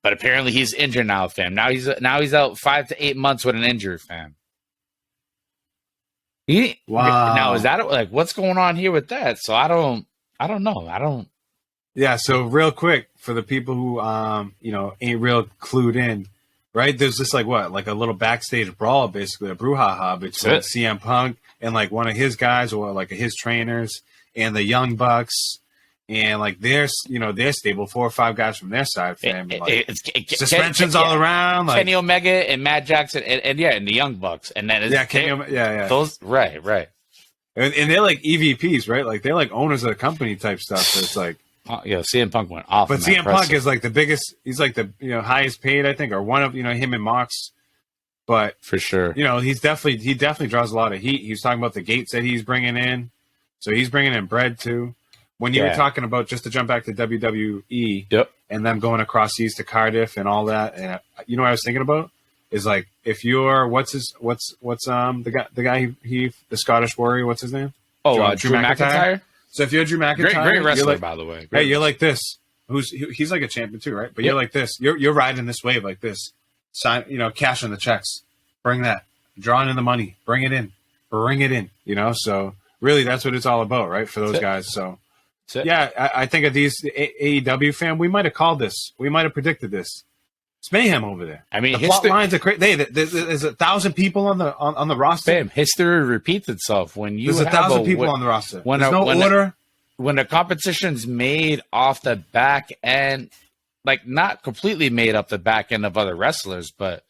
but apparently he's injured now, fam. Now he's out 5 to 8 months with an injury, fam. Wow. Now is that like what's going on here with that? So I don't know. Yeah. So real quick for the people who ain't real clued in, right? There's just like a little backstage brawl, basically a brouhaha between CM Punk and like one of his guys or like his trainers and the Young Bucks. And like there's stable 4 or 5 guys from their side, fam. Suspensions all around, like Kenny Omega and Matt Jackson, and the Young Bucks, and then those right, and they're like EVPs, right? Like they're like owners of the company type stuff. So it's like, CM Punk went off, but CM Punk is like the biggest. He's like the highest paid, I think, or one of him and Mox. But for sure, he definitely draws a lot of heat. He's talking about the gates that he's bringing in, so he's bringing in bread too. When you were talking about, just to jump back to WWE and them going across seas to Cardiff and all that, and what I was thinking about is like if you're the guy the Scottish Warrior, what's his name? Oh, Drew McIntyre. So if you're Drew McIntyre, great wrestler, by the way. You're like this. He's like a champion too, right? But you're like this. You're riding this wave like this. Sign, cashing the checks. Bring that. Drawing in the money. Bring it in. So really, that's what it's all about, right? For those guys. So. Yeah, I think of these AEW fan. We might have called this. We might have predicted this. It's mayhem over there. I mean, the plot lines are crazy. There's 1,000 people on the roster. Bam, history repeats itself when there's 1,000 people on the roster. There's no order. When the competition's made off the back end, like not completely made up the back end of other wrestlers, but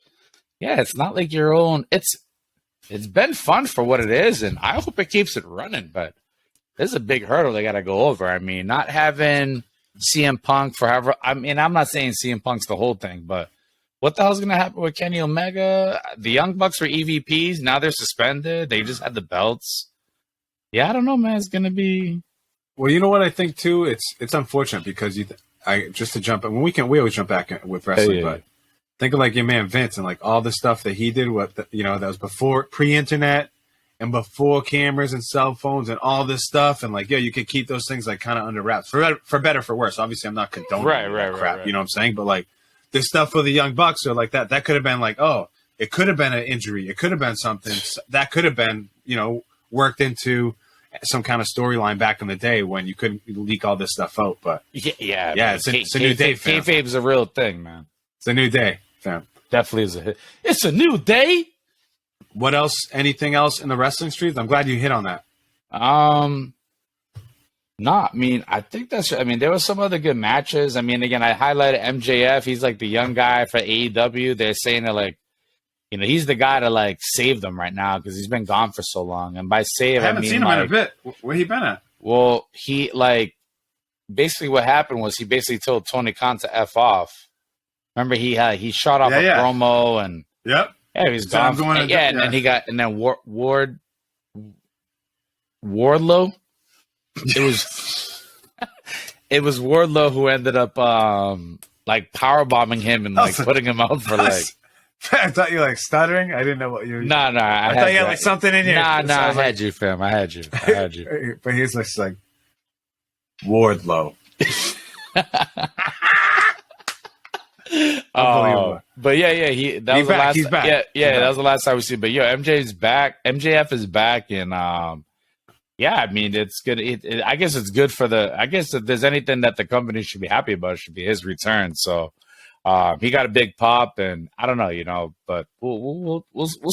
it's not like your own. It's been fun for what it is, and I hope it keeps it running, but. This is a big hurdle they got to go over. I mean, not having CM Punk forever. I mean, I'm not saying CM Punk's the whole thing, but what the hell's going to happen with Kenny Omega? The Young Bucks were EVPs. Now they're suspended. They just had the belts. Yeah, I don't know, man. It's going to be. Well, you know what I think too? It's unfortunate because just to jump. When we always jump back with wrestling, but think of like your man Vince and like all the stuff that he did. That was before pre-internet. And before cameras and cell phones and all this stuff, and like, you could keep those things like kind of under wraps for better, for worse. Obviously, I'm not condoning that crap. Right. You know what I'm saying? But like, this stuff for the Young Bucks or like that could have been like, it could have been an injury. It could have been something that could have been, worked into some kind of storyline back in the day when you couldn't leak all this stuff out. But it's a new day. Kayfabe's a real thing, man. It's a new day, fam. Definitely is a hit. It's a new day. What else? Anything else in the wrestling streets? I'm glad you hit on that. I think there was some other good matches. I mean, again, I highlighted MJF. He's like the young guy for AEW. They're saying that like, he's the guy to like save them right now because he's been gone for so long. And by save, I haven't seen him in a bit. Where he been at? Well, he like basically what happened was he basically told Tony Khan to F off. Remember he shot off a promo and yep. Yeah, he's gone. And then Ward. Wardlow. It was it was Wardlow who ended up like power bombing him and like putting him out for like. I thought you were like stuttering. I didn't know what you were. Nah. I thought you had like something in here. Nah. I like, had you, fam. I had you. But he's just like Wardlow. But yeah, he's back. That was the last time we see. But MJ's back. MJF is back, and yeah, I mean it's good. I guess it's good for the. I guess if there's anything that the company should be happy about, it should be his return. So he got a big pop, and I don't know, but we'll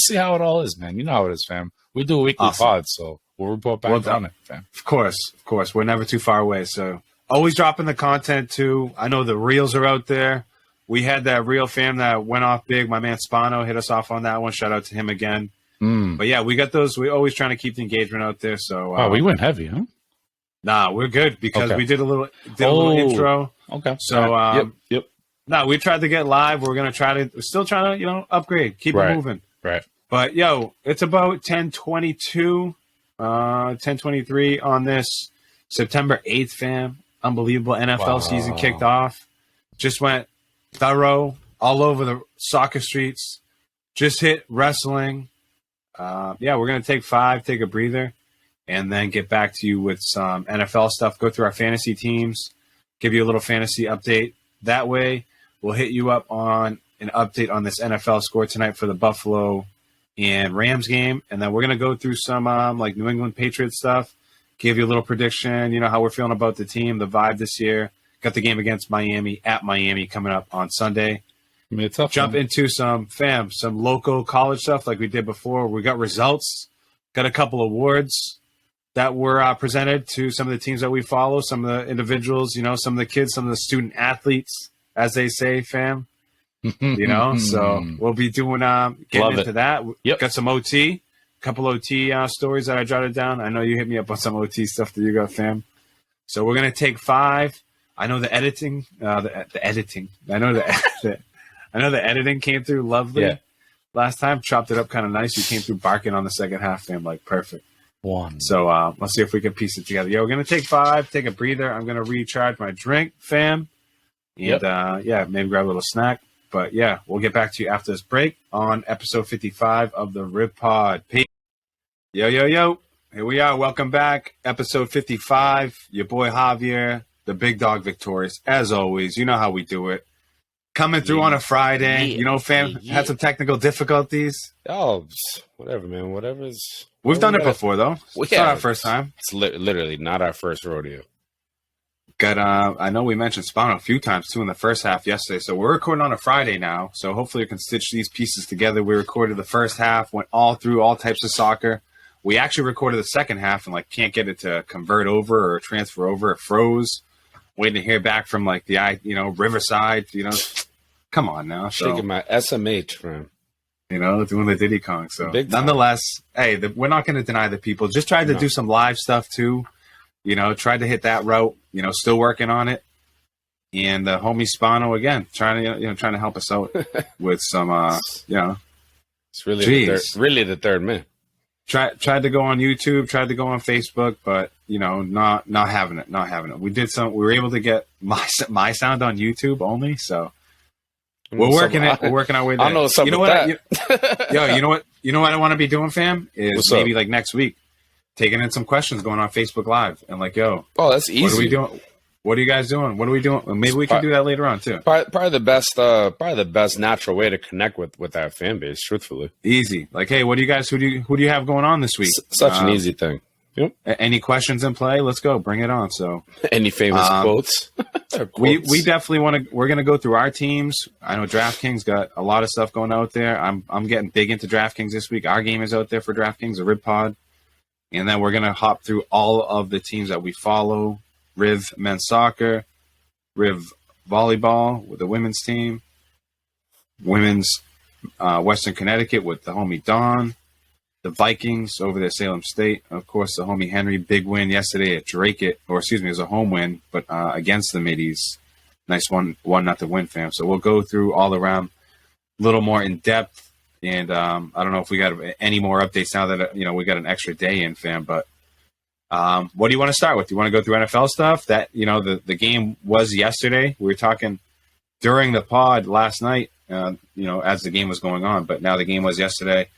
see how it all is, man. You know how it is, fam. We do a weekly pod, so we'll report back on it, fam. Of course, we're never too far away. So always dropping the content too. I know the reels are out there. We had that reel fam that went off big. My man Spano hit us off on that one. Shout out to him again. But yeah, we got those. We're always trying to keep the engagement out there. So we went heavy, huh? Nah, we're good because we did a little intro. Okay. So yep. No, we tried to get live. We're still trying to, upgrade, keep it moving. Right. But it's about 10:22, 10:23 on this September 8th, fam. Unbelievable NFL season kicked off. Just went thorough all over the soccer streets. Just hit wrestling. We're going to take 5, take a breather, and then get back to you with some NFL stuff. Go through our fantasy teams, give you a little fantasy update. That way, we'll hit you up on an update on this NFL score tonight for the Buffalo and Rams game. And then we're going to go through some like New England Patriots stuff, give you a little prediction, how we're feeling about the team, the vibe this year. Got the game against Miami at Miami coming up on Sunday. Jump into some local college stuff like we did before. We got results, got a couple awards that were presented to some of the teams that we follow, some of the individuals, some of the kids, some of the student athletes, as they say, fam. So we'll be doing getting into that. Yep. Got some OT, a couple OT stories that I jotted down. I know you hit me up on some OT stuff that you got, fam. So we're gonna take 5. I know the editing, the editing. I know the editing came through lovely last time. Chopped it up kind of nice. You came through barking on the second half, fam, like perfect. So let's see if we can piece it together. We're gonna take 5, take a breather. I'm gonna recharge my drink, fam, and maybe grab a little snack. But we'll get back to you after this break on episode 55 of the Rib Pod. Peace. Yo. Here we are. Welcome back. Episode 55. Your boy Javier, the big dog victorious. As always, you know how we do it. Coming through on a Friday. Fam, had some technical difficulties. Oh, whatever, man. Whatever's... We've done it before, though. It's not our first time. It's literally not our first rodeo. I know we mentioned Spano a few times, too, in the first half yesterday. So we're recording on a Friday now. So hopefully we can stitch these pieces together. We recorded the first half, went all through all types of soccer. We actually recorded the second half and, can't get it to convert over or transfer over. It froze. Waiting to hear back from, Riverside, Come on now. Shaking my SMH, friend. Doing the Diddy Kong. So nonetheless, hey, we're not going to deny the people. Just tried to do some live stuff, too. Tried to hit that route, still working on it. And the homie Spano again, trying to help us out with some, It's really the third man. Tried to go on YouTube, tried to go on Facebook, but not having it. We were able to get my sound on YouTube only, so we're working our way there. I know something. You know what I want to be doing, fam? Is maybe like next week, taking in some questions going on Facebook Live and that's easy. What are we doing? What are you guys doing? What are we doing? Maybe we can do that later on too. Probably the best natural way to connect with our fan base. Truthfully, easy. Hey, what do you guys? Who do you have going on this week? Such an easy thing. Yep. Any questions in play? Let's go. Bring it on. So, any famous quotes? We definitely want to. We're going to go through our teams. I know DraftKings got a lot of stuff going out there. I'm getting big into DraftKings this week. Our game is out there for DraftKings, the Rib Pod, and then we're going to hop through all of the teams that we follow. Riv men's soccer, Riv volleyball with the women's team, women's Western Connecticut with the homie Don, the Vikings over there, Salem State. Of course, the homie Henry, big win yesterday at Drake. It was a home win, but against the Middies. Nice 1-0 win, fam. So we'll go through all around a little more in depth. And I don't know if we got any more updates now that, we got an extra day in, fam, but What do you want to start with? Do you want to go through NFL stuff? That the game was yesterday. We were talking during the pod last night. As the game was going on, but now the game was yesterday.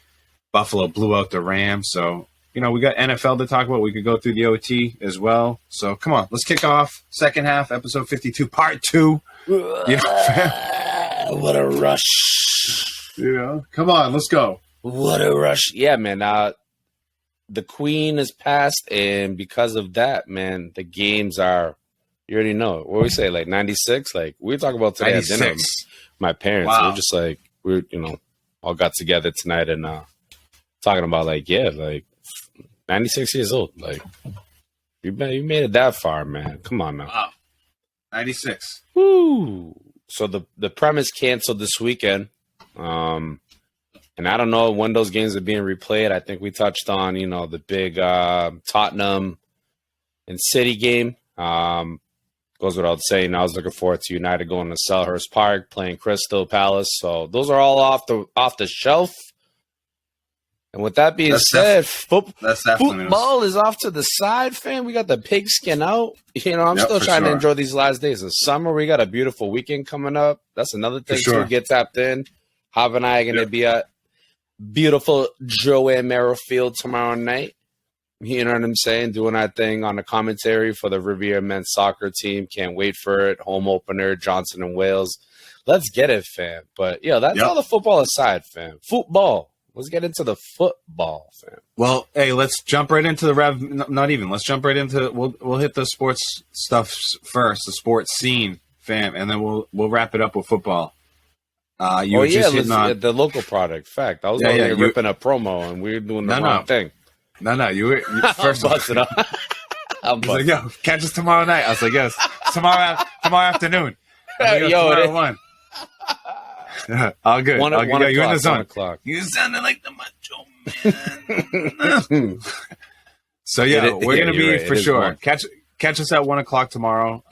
Buffalo blew out the Rams, so we got NFL to talk about. We could go through the OT as well. So come on, let's kick off second half, episode 52, part 2. What a rush! Come on, let's go. What a rush! Yeah, man. The Queen is passed, and because of that, man, the games are. You already know what we say, like 96. Like we were talking about today at dinner. My parents, wow. We're just like all got together tonight and talking about like 96 years old. Like you made it that far, man. Come on now. Wow. 96. Woo. So the premise canceled this weekend. And I don't know when those games are being replayed. I think we touched on, the big Tottenham and City game. Goes without saying, I was looking forward to United going to Selhurst Park, playing Crystal Palace. So those are all off the shelf. And with that being said, football is off to the side, fam. We got the pigskin out. I'm still trying to enjoy these last days of summer. We got a beautiful weekend coming up. That's another thing to get tapped in. Jav and I are going to be at beautiful Joanne Merrifield tomorrow night. You know what I'm saying? Doing our thing on the commentary for the Riviera men's soccer team. Can't wait for it. Home opener, Johnson and Wales. Let's get it, fam. But, that's all the football aside, fam. Football. Let's get into the football, fam. Well, hey, let's jump right into the Rev. Not even. Let's jump right into. We'll hit the sports stuff first, the sports scene, fam, and then we'll wrap it up with football. The local product. Fact, I was ripping a promo, and we were doing the wrong thing. No, you were first. I'm busted up. I'm like, yo, catch us tomorrow night. I was like, yes, tomorrow afternoon. Like, tomorrow 1. All good. You're in the zone. You sounded like the Macho Man. So we're gonna be for sure. Catch us at 1:00 tomorrow.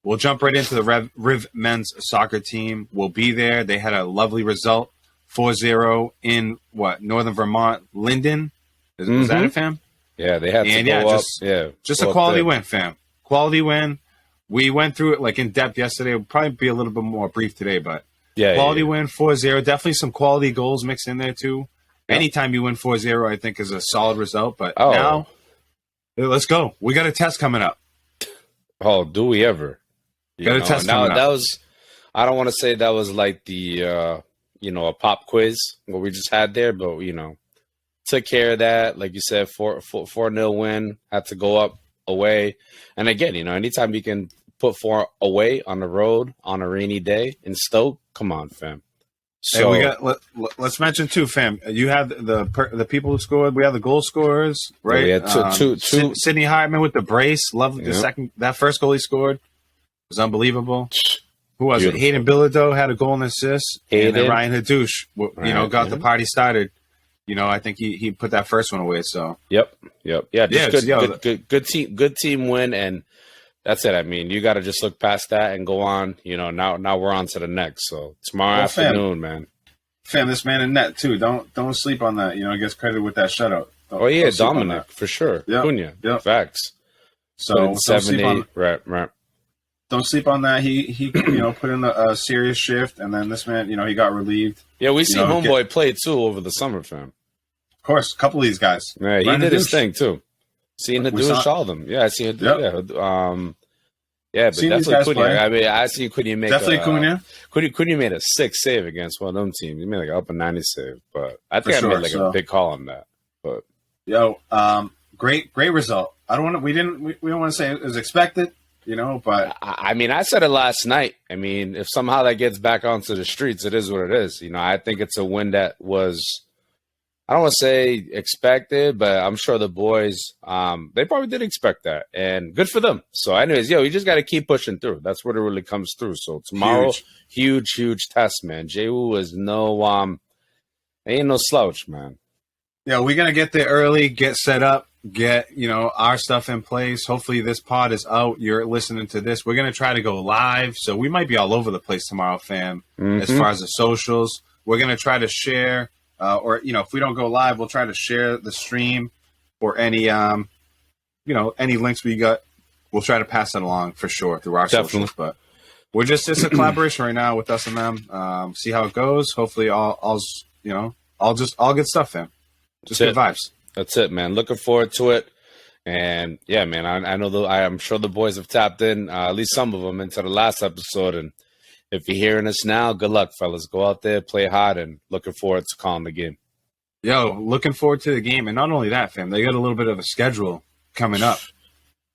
We'll jump right into the Riv men's soccer team. We'll be there. They had a lovely result, 4-0 in Northern Vermont, Linden. Was that it, fam? Yeah, they had to go up. Just a quality win, fam. Quality win. We went through it in depth yesterday. We'll probably be a little bit more brief today, but quality win, 4-0. Definitely some quality goals mixed in there too. Anytime you win 4-0, I think is a solid result. But now, let's go. We got a test coming up. Oh, do we ever? Got a test coming up. That was. I don't want to say that was like the a pop quiz what we just had there, but took care of that. Like you said, 4-0 win, had to go up away. And again, anytime you can put 4 away on the road on a rainy day in Stoke, come on, fam. So hey, let's mention too, fam. You have the people who scored. We have the goal scorers, right? We had two. Sidney Hartman with the brace. Lovely. That first goal he scored was unbelievable. Who was it? Hayden Bilodeau had a goal and assist. And then Ryan Hadouche, got the party started. I think he put that first one away. So yep. Yeah, good team win, and that's it. I mean, you got to just look past that and go on. Now we're on to the next. So tomorrow afternoon, man. Fam, this man in net too. Don't sleep on that. Gets credited with that shutout. Don't Dominic for sure. Yep. Cunha, facts. So 70, right. Don't sleep on that. He put in a serious shift, and then this man, he got relieved. Yeah, we see homeboy play too over the summer, fam. Of course, a couple of these guys. Yeah, he did his thing too. Seeing Hadouche, all of them. Yeah, I see Hadouche. But definitely Cunha. I mean, I see Cunha make Cunha. Cunha made a 6 save against one of them teams. He made like an upper 90 save, but I think I made a big call on that. But great result. I don't want to. We don't want to say it was expected. But I mean, I said it last night. I mean, if somehow that gets back onto the streets, it is what it is. I think it's a win that was, I don't want to say expected, but I'm sure the boys, they probably did expect that, and good for them. So anyways, you just got to keep pushing through. That's what it really comes through. So tomorrow, huge test, man. Jehu is ain't no slouch, man. Yeah, we're going to get there early, get set up, get, our stuff in place. Hopefully this pod is out. You're listening to this. We're going to try to go live. So we might be all over the place tomorrow, fam, as far as the socials. We're going to try to share, if we don't go live, we'll try to share the stream or any any links we got, we'll try to pass that along for sure through our Definitely. socials. But it's a collaboration right now with us and them. See how it goes. Hopefully, all good stuff, fam. Just good vibes. That's it, man. Looking forward to it. And yeah, man, I know I'm sure the boys have tapped in, at least some of them, into the last episode. And if you're hearing us now, good luck, fellas. Go out there, play hard, and looking forward to calling the game. Yo, looking forward to the game. And not only that, fam, they got a little bit of a schedule coming up.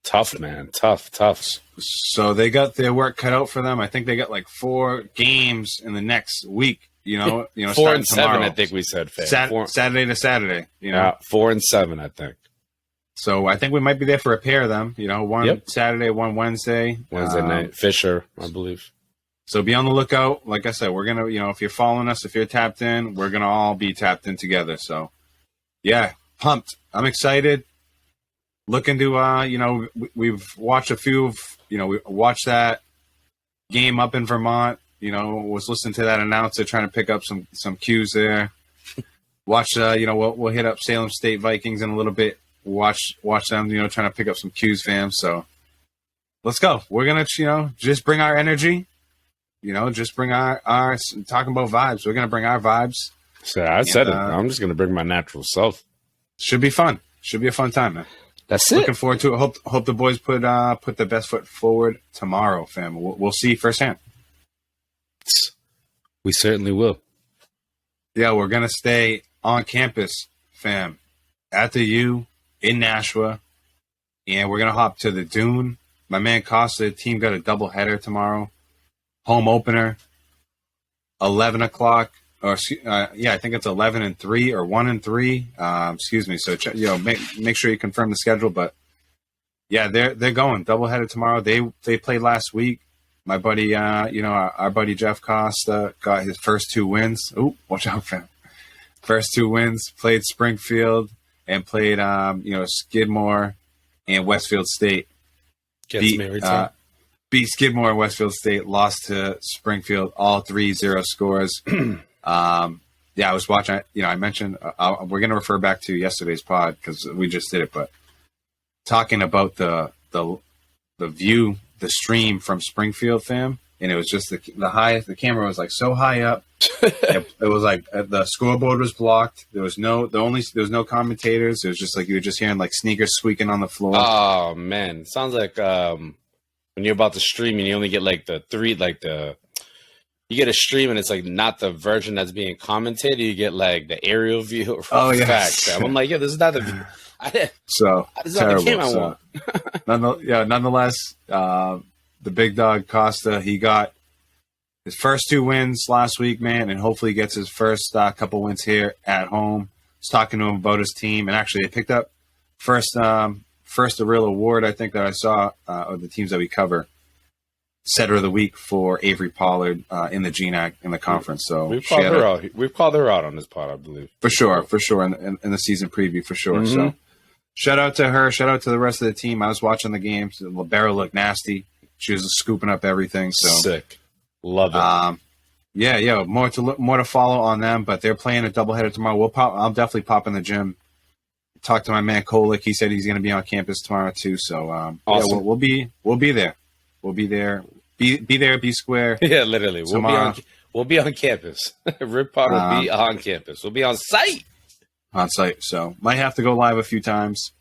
Tough, man. Tough. So they got their work cut out for them. I think they got like 4 games in the next week. 4 and 7, tomorrow. I think we said. Fam. Saturday to Saturday. Yeah, 4 and 7, I think. So I think we might be there for a pair of them. One Saturday, one Wednesday. Wednesday night. Fisher, I believe. So be on the lookout. Like I said, we're going to, if you're following us, if you're tapped in, we're going to all be tapped in together. So, yeah, pumped. I'm excited. Looking to, we've watched a few of, we watched that game up in Vermont. Was listening to that announcer trying to pick up some cues there. Watch, we'll hit up Salem State Vikings in a little bit. Watch them, trying to pick up some cues, fam. So let's go. We're going to, just bring our energy. Just bring our talking about vibes. We're going to bring our vibes. So I said it. I'm just going to bring my natural self. Should be fun. Should be a fun time, man. That's it. Looking forward to it. Hope the boys put the best foot forward tomorrow, fam. We'll see firsthand. We certainly will. Yeah, we're going to stay on campus, fam, at the U in Nashua. And we're going to hop to the Dune. My man Costa, team got a doubleheader tomorrow. Home opener, 11 o'clock, or I think it's 11 and 3 or 1 and 3. Excuse me. So make sure you confirm the schedule. But yeah, they're going doubleheader tomorrow. They played last week. My buddy, our buddy Jeff Costa got his first 2 wins. Ooh, watch out, fam! First 2 wins. Played Springfield and played Skidmore and Westfield State. Gets me every time. Beat Skidmore and Westfield State, lost to Springfield, all 3-0 scores. I was watching, I mentioned, we're going to refer back to yesterday's pod because we just did it, but talking about the view, the stream from Springfield, fam, and it was just the camera was like so high up. It was like the scoreboard was blocked. There was no commentators. It was just like you were just hearing like sneakers squeaking on the floor. Oh man, it sounds like when you're about to stream and you only get like you get a stream and it's like not the version that's being commentated. You get like the aerial view. I'm like, this is not the view. So this is not the game I want. Nonetheless, the big dog Costa, he got his first 2 wins last week, man, and hopefully he gets his first couple wins here at home. I was talking to him about his team, and actually they picked up first a real award I think that I saw of the teams that we cover. Setter of the week for Avery Pollard in the GNAC in the conference. So we've called her out. We've called her out on this pod, I believe. For sure, in the season preview, for sure. Mm-hmm. So shout out to her. Shout out to the rest of the team. I was watching the games. Libero looked nasty. She was scooping up everything. So sick. Love it. More to follow on them, but they're playing a doubleheader tomorrow. I'll definitely pop in the gym. Talk to my man Kolick. He said he's going to be on campus tomorrow too. So awesome. We'll be there. We'll be there. Be there. Be square. Yeah, literally. We'll be on campus. Rip Pod will be on campus. We'll be on site. On site. So might have to go live a few times.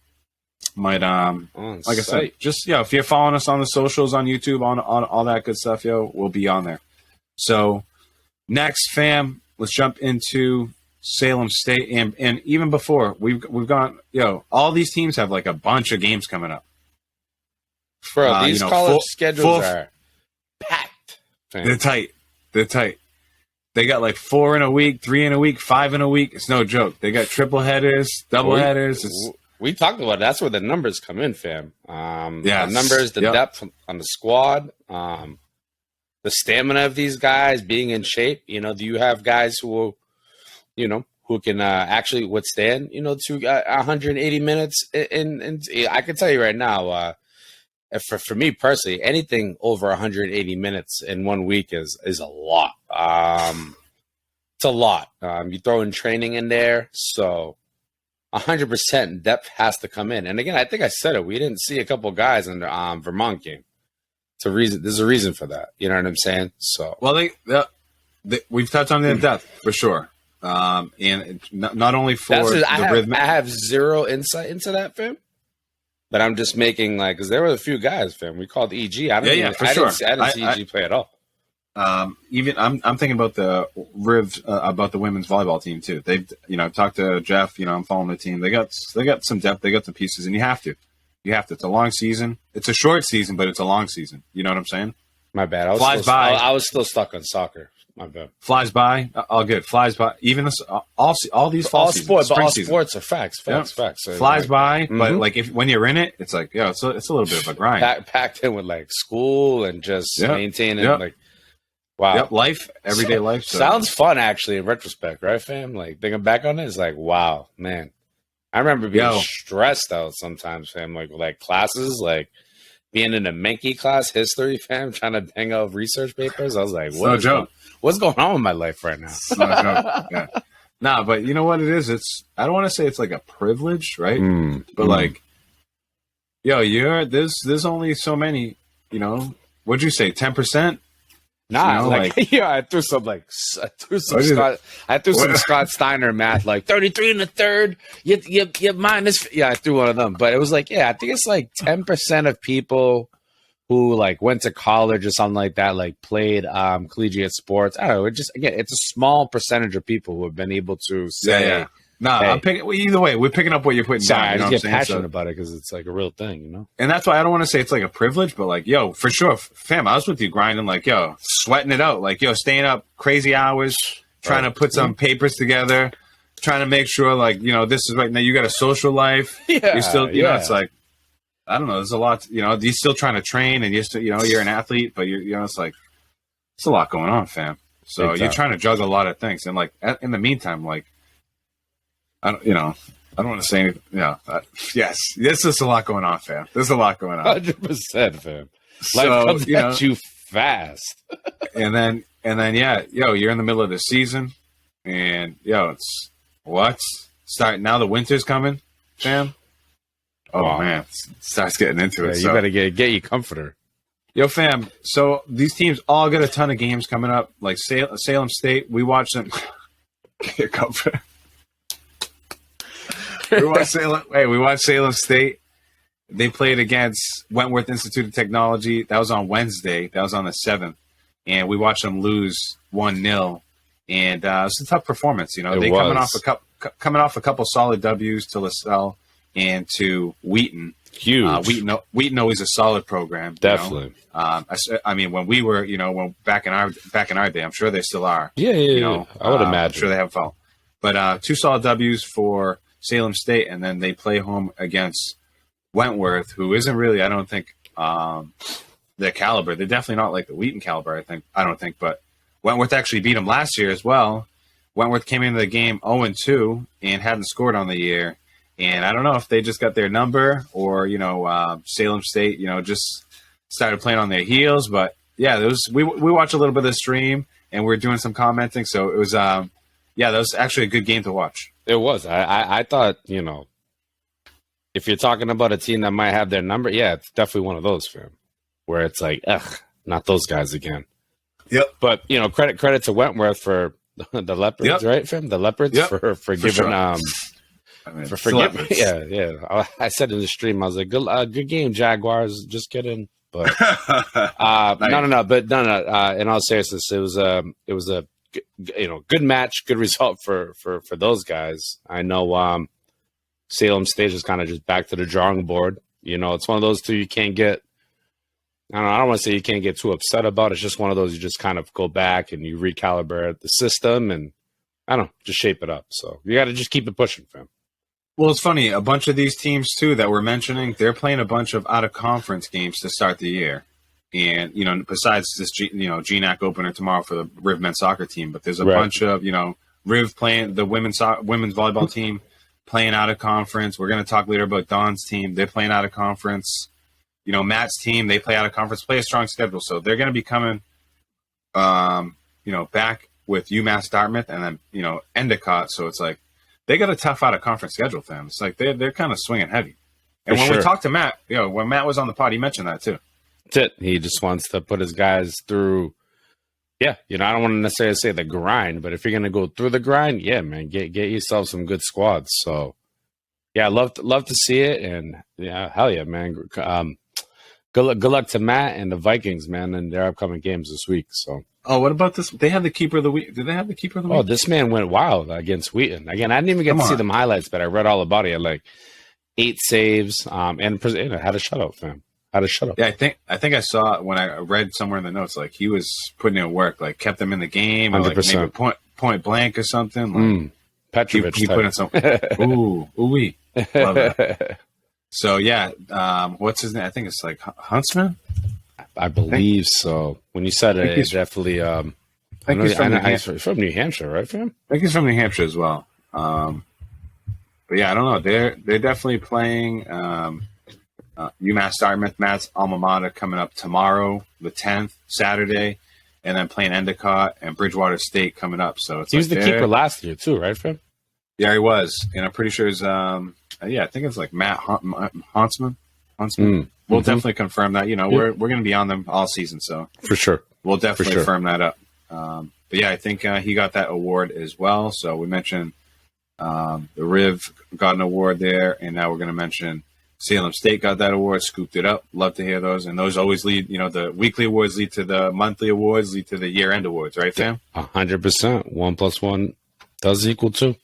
Might like I said, just if you're following us on the socials, on YouTube, on all that good stuff, we'll be on there. So next, fam, let's jump into Salem State, and even before we've gone, all these teams have like a bunch of games coming up. Bro, these college schedules are packed. Fam. They're tight. They got like 4 in a week, 3 in a week, 5 in a week. It's no joke. They got triple headers, double headers. We talked about it. That's where the numbers come in, fam. The numbers, the depth on the squad, the stamina of these guys being in shape. Do you have guys who can actually withstand, to 180 minutes? And I can tell you right now, for me personally, anything over 180 minutes in 1 week is a lot. It's a lot. You throw in training in there, so 100% depth has to come in. And again, I think I said it. We didn't see a couple guys in the Vermont game. There's a reason for that. You know what I'm saying? So, well, we've touched on the depth for sure. And not only for I have zero insight into that, fam. But I'm just making because there were a few guys, fam. We called EG. I didn't see EG play at all. Even I'm thinking about the NERevs, about the women's volleyball team too. They've talked to Jeff. I'm following the team. They got some depth. They got some pieces, and you have to. It's a long season. It's a short season, but it's a long season. You know what I'm saying? My bad. I was still stuck on soccer. My bad. Flies by. All good. Flies by. Even this, all these fall seasons, sports are facts. Facts. So flies by. But when you're in it, it's like it's a little bit of a grind. Packed in with school and just maintaining wow. Yep. Life, everyday life. So. Sounds fun actually in retrospect, right, fam? Thinking back on it, it's wow, man. I remember being stressed out sometimes, fam. Like classes, being in a Menke class, history, fam, trying to bang out research papers. I was like, what's going on with my life right now? It's no joke. Yeah. Nah, but you know what it is? I don't want to say it's a privilege, right? But there's only so many, what'd you say, 10%? Nah, I threw some Scott Steiner math, 33 in the third. You minus. Yeah, I threw one of them, but it was I think it's 10% of people who went to college or something like that, played collegiate sports. I don't know. It's a small percentage of people who have been able to say. Yeah. No, hey, I'm picking. Either way, we're picking up what you're putting down. I just get passionate about it because it's a real thing, And that's why I don't want to say it's a privilege, but for sure, fam, I was with you grinding, sweating it out, staying up crazy hours, trying to put some papers together, trying to make sure, this is right now. You got a social life. Yeah, you're still, it's I don't know. There's a lot. You're still trying to train, and you're still, you're an athlete, but it's it's a lot going on, fam. So you're trying to juggle a lot of things, and in the meantime, I don't want to say anything. Yes, this is a lot going on, fam. There's a lot going on. 100%, fam. Life comes at you fast. and then, you're in the middle of the season, and it's starting now. The winter's coming, fam. Oh man, it starts getting into it. You better get your comforter. Yo, fam. So these teams all got a ton of games coming up. Salem State, we watched them. Get comforter. We watched Salem State. They played against Wentworth Institute of Technology. That was on Wednesday. That was on the 7th. And we watched them lose 1-0. And it was a tough performance. Coming off a couple solid W's to LaSalle and to Wheaton. Huge. Wheaton always a solid program. Definitely. I mean, when we were, back in our day, I'm sure they still are. Yeah. I would imagine. I'm sure they have fun. But 2 solid W's for Salem State, and then they play home against Wentworth, who isn't really, I don't think, their caliber. They're definitely not the Wheaton caliber, I don't think, but Wentworth actually beat them last year as well. Wentworth came into the game 0-2 and hadn't scored on the year, and I don't know if they just got their number or, Salem State, just started playing on their heels, but yeah, we watched a little bit of the stream, and we're doing some commenting, so it was, that was actually a good game to watch. It was. I thought, if you're talking about a team that might have their number, it's definitely one of those, fam, where it's not those guys again. Yep. But, credit to Wentworth for the Leopards, right, fam? The Leopards for giving sure. for giving. Yeah. I said in the stream, I was like, good game, Jaguars. Just kidding. But no. But no. In all seriousness, it was a good match, good result for those guys. I know Salem State is kind of just back to the drawing board. It's one of those two you can't get. I don't want to say you can't get too upset about. It's just one of those you just kind of go back and you recalibrate the system and just shape it up. So you got to just keep it pushing, fam. Well, it's funny. A bunch of these teams too that we're mentioning, they're playing a bunch of out of conference games to start the year. And, besides this, GNAC opener tomorrow for the Riv men's soccer team, but there's a bunch of, Riv playing the women's volleyball team playing out of conference. We're going to talk later about Don's team. They're playing out of conference. Matt's team, they play out of conference, play a strong schedule. So they're going to be coming, back with UMass Dartmouth and then, Endicott. So it's they got a tough out of conference schedule, fam. It's like they're kind of swinging heavy. And For when we sure. talked to Matt, when Matt was on the pod, he mentioned that too. That's it. He just wants to put his guys through. Yeah, I don't want to necessarily say the grind, but if you're going to go through the grind, yeah, man, get yourself some good squads. So, yeah, love to see it, and yeah, hell yeah, man. Good luck to Matt and the Vikings, man, in their upcoming games this week. So, oh, what about this? They have the keeper of the week. Did they have the keeper of the week? oh, this man went wild against Wheaton. Again, I didn't even get to see them highlights, but I read all about it. He had like 8 saves, and had a shutout, fam. Had a shutout. Yeah, I think I saw it when I read somewhere in the notes, like he was putting in work, like kept them in the game, or like 100%. maybe point blank or something. Like, Petrovic. he put in some. Ooh-wee. Love that. So yeah, what's his name? I think it's like Huntsman. I believe so. When you said it, definitely. I think he's from New Hampshire, right, fam? I think he's from New Hampshire as well. But yeah, I don't know. They're definitely playing UMass Dartmouth, Matt's alma mater, coming up tomorrow, the 10th, Saturday, and then playing Endicott and Bridgewater State coming up. So it's he was the keeper last year too, right, fam? Yeah, he was, and I'm pretty sure it's I think it's like Matt Huntsman. We'll definitely confirm that. We're going to be on them all season, so for sure, we'll definitely firm that up. But yeah, I think he got that award as well. So we mentioned the Riv got an award there, and now we're going to mention Salem State got that award, scooped it up. Love to hear those, and those always lead. The weekly awards lead to the monthly awards, lead to the year-end awards, right, fam? 100%. 1 + 1 does equal 2.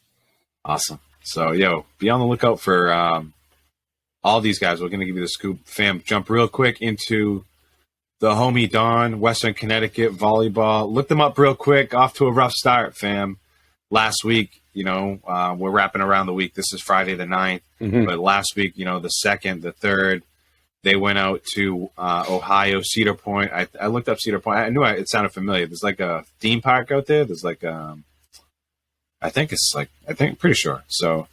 Awesome. So, be on the lookout for all these guys. We're going to give you the scoop. Fam, jump real quick into the homie Don, Western Connecticut volleyball. Look them up real quick. Off to a rough start, fam. Last week, we're wrapping around the week. This is Friday the 9th. But last week, the 2nd, the 3rd, they went out to Ohio, Cedar Point. I looked up Cedar Point. I knew it sounded familiar. There's like a theme park out there. There's like pretty sure. So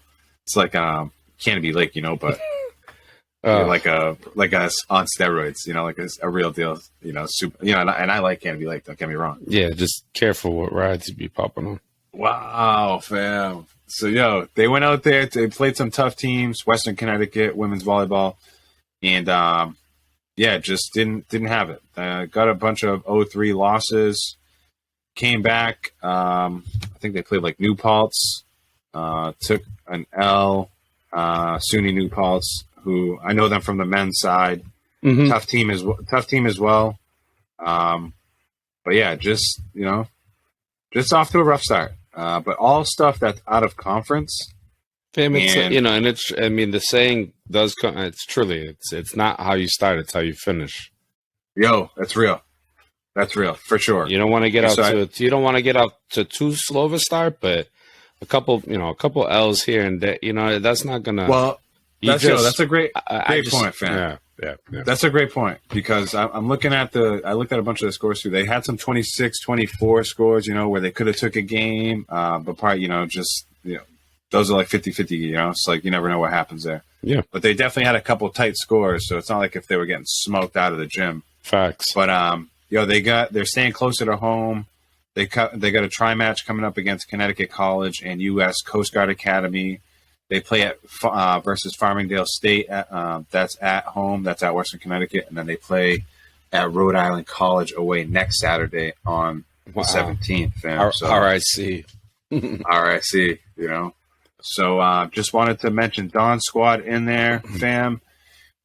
it's like Canopy Lake, but like a on steroids, like a real deal, super, and I like Canopy Lake, don't get me wrong. Yeah, just careful what rides you be popping on. Wow, fam. So they went out there, they played some tough teams, Western Connecticut women's volleyball, and just didn't have it. Got a bunch of 0-3 losses. Came back. I think they played like New Paltz. Took an L. SUNY New Paltz, who I know them from the men's side. Tough team as well. But yeah, just off to a rough start. But all stuff that's out of conference. Fam, it's and it's. I mean, the saying does come. It's truly. It's not how you start; it's how you finish. That's real. That's real for sure. You don't want to get out to too slow of a start, but a couple L's here and there. That's not gonna. Well, that's a great point, fam. Yeah. That's a great point because I'm looking at I looked at a bunch of the scores too. They had some 26, 24 scores, where they could have took a game, but probably, those are like 50-50, It's like you never know what happens there. Yeah. But they definitely had a couple tight scores, so it's not like if they were getting smoked out of the gym. Facts. But they're staying closer to home. They got a tri-match coming up against Connecticut College and U.S. Coast Guard Academy. They play at versus Farmingdale State. That's at home. That's at Western Connecticut. And then they play at Rhode Island College away next Saturday on the 17th. Fam. RIC. RIC, So just wanted to mention Don's squad in there, fam.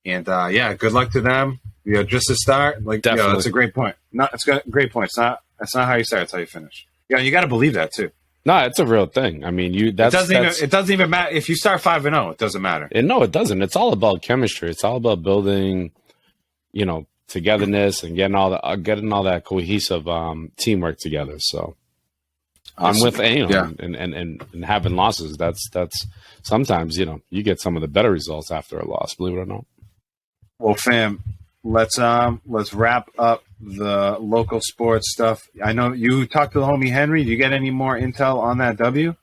And, good luck to them. Just to start, that's a great point. It's a great point. That's not how you start. It's how you finish. You got to believe that, too. No, it's a real thing. I mean, it doesn't even matter if you start 5-0. It doesn't matter. No, it doesn't. It's all about chemistry. It's all about building, togetherness and getting all that cohesive teamwork together. So, awesome. And having losses. That's sometimes you get some of the better results after a loss. Believe it or not. Well, fam, let's wrap up the local sports stuff. I know you talked to the homie Henry. Do you get any more intel on that W?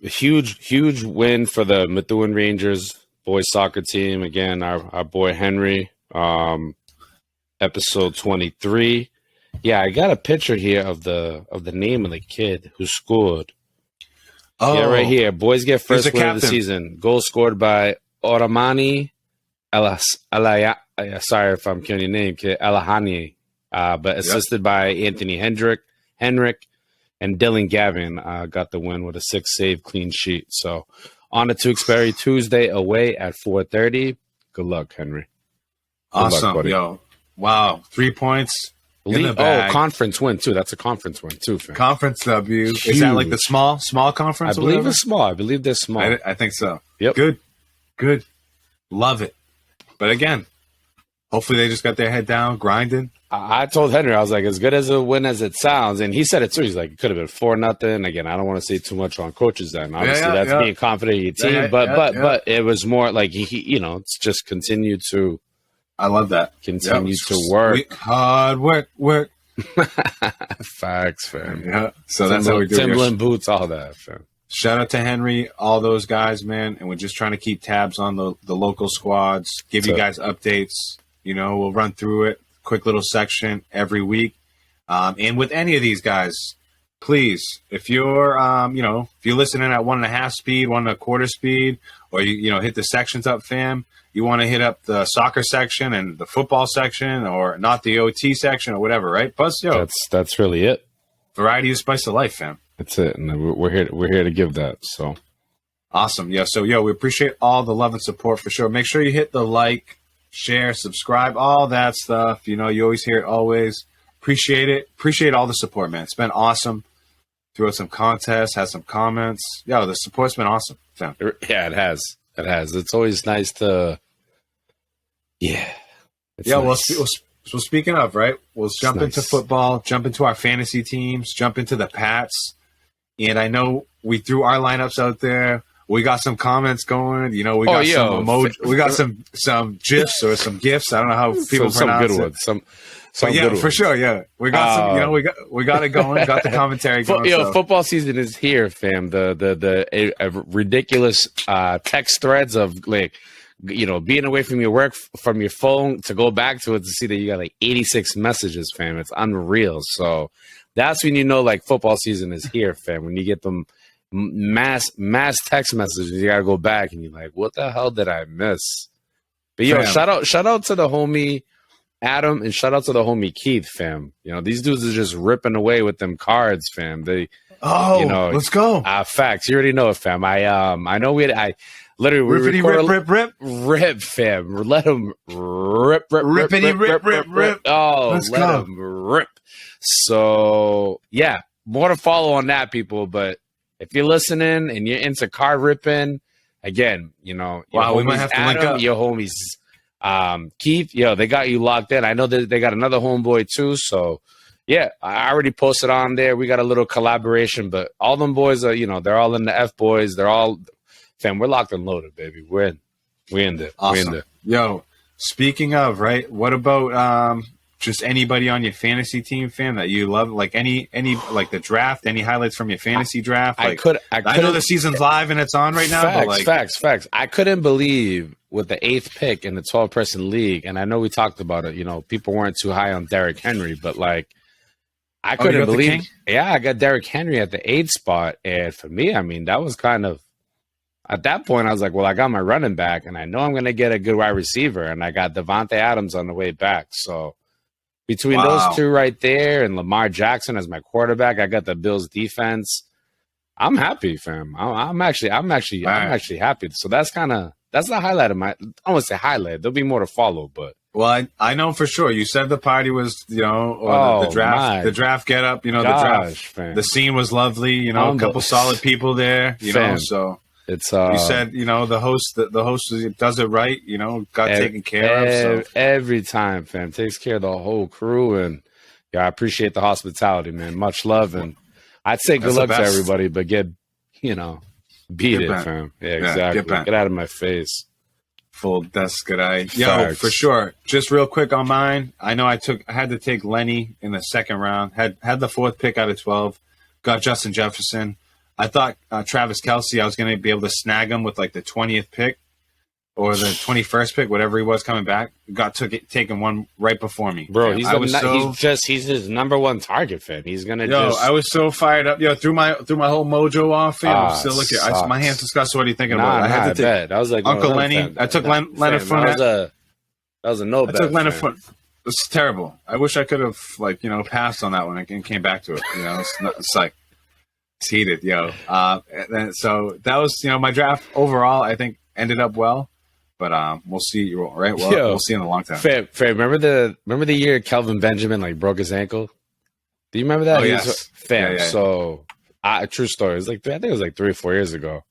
Huge win for the Methuen Rangers boys soccer team. Again, our boy Henry, episode 23. Yeah, I got a picture here of the name of the kid who scored. Oh, Yeah, right here. Boys get He's first the win of the captain. season. Goal scored by Oramani Alaya. Sorry if I'm killing your name, kid. Alahani. But assisted by Anthony Henrik, and Dylan Gavin got the win with a 6-save clean sheet. So on to Tewksbury Tuesday away at 4:30. Good luck, Henry. Good Awesome, luck, buddy. yo. Wow, 3 points in the Oh, bag. conference win too. That's a conference win too, fam. Conference W. Is that like the small I conference? believe it's small. I believe they're small. I think so. Yep. Good. Love it. But again, hopefully they just got their head down, grinding. I told Henry, I was like, as good as a win as it sounds, and he said it too. He's like, it could have been 4-0. Again, I don't want to say too much on coaches. Then obviously that's being confident in your team, but it was more like he it's just continue to. I love that. Continue to work. Hard work. Facts, fam. Yeah. So that's how we do it. Timberland boots, all that, fam. Shout out to Henry, all those guys, man. And we're just trying to keep tabs on the local squads, give you guys updates. You know, we'll run through it. Quick little section every week. And with any of these guys, please, if you're, if you're listening at 1.5 speed, 1.25 speed, or you hit the sections up, fam. You want to hit up the soccer section and the football section, or not the OT section or whatever, right? Plus, that's really it. Variety is spice of life, fam. That's it, and we're here to give that. So awesome, yeah. So we appreciate all the love and support for sure. Make sure you hit the like, share, subscribe, all that stuff. You always hear it always. Appreciate it. Appreciate all the support, man. It's been awesome. Threw out some contests, had some comments. Yo, the support's been awesome, fam. Yeah, it has. It has. It's always nice to. Yeah. Nice. So speaking of, right, we'll jump into football, jump into our fantasy teams, jump into the Pats. And I know we threw our lineups out there. We got some comments going. We got some emoji. We got some GIFs or some GIFs. I don't know how people pronounce some good it. ones. Some yeah, good for ones. sure. Yeah, we got some. We got it going. Got the commentary going. Football season is here, fam. The ridiculous text threads of like, being away from your work, from your phone, to go back to it to see that you got like 86 messages, fam. It's unreal. So that's when like football season is here, fam. When you get them mass text messages, you gotta go back and you're like, what the hell did I miss? But shout out to the homie Adam, and shout out to the homie Keith, fam. These dudes are just ripping away with them cards, fam. Let's go. Facts. You already know it, fam. I know I literally rip, fam. Let them rip. Oh, let's let them rip. So yeah, more to follow on that, people. But if you're listening and you're into card ripping, again, we might have to link up. Your homies. Keith, they got you locked in. I know that they got another homeboy too. So yeah, I already posted on there. We got a little collaboration, but all them boys are, they're all in the F boys. They're all, fam, we're locked and loaded, baby. We're in there. Awesome. We're in there. Yo, speaking of, right, what about just anybody on your fantasy team, fam, that you love? Like any like the draft, any highlights from your fantasy draft? I know the season's live and it's on right now. Facts. I couldn't believe with the 8th pick in the 12-person league, and I know we talked about it, people weren't too high on Derrick Henry, but like, I couldn't believe. Yeah, I got Derrick Henry at the 8th spot, and for me, I mean, that was kind of, at that point, I was like, well, I got my running back, and I know I'm going to get a good wide receiver, and I got Devontae Adams on the way back. So between those two right there and Lamar Jackson as my quarterback, I got the Bills defense. I'm happy, fam. I'm actually happy. So that's the highlight of my. I don't want to say highlight. There'll be more to follow, but. Well, I know for sure. You said the party was, the draft, the draft get up, the draft, fam. The scene was lovely, a couple solid people there, so it's, you said, the host does it right, got taken care of. So. Every time, fam, takes care of the whole crew. And I appreciate the hospitality, man. Much love. And I'd say good luck to everybody, but beat it, fam. Yeah, exactly. Get out of my face. Full desk guy. Yo, for sure. Just real quick on mine. I know I had to take Lenny in the second round. Had the 4th pick out of 12. Got Justin Jefferson. I thought Travis Kelce, I was going to be able to snag him with like the 20th pick. or the 21st pick, whatever he was coming back, got taken one right before me. Bro, Fam. he's his number one target, fam. He's gonna I was so fired up. Threw my whole mojo off, fam. I'm still looking. My hands disgusted. What are you thinking about? I had to take I was like Uncle Lenny. I took Leonard Fournette. That was a no bet. I took Leonard Fournette. It's terrible. I wish I could have passed on that one and came back to it. It's like it's heated, so that was my draft overall. I think ended up well, but we'll see. Right, we'll see in the long term. Fair. Remember the year Kelvin Benjamin broke his ankle? Do you remember that? Oh, yes. Fam. Yeah. So true story. It was I think it was 3 or 4 years ago.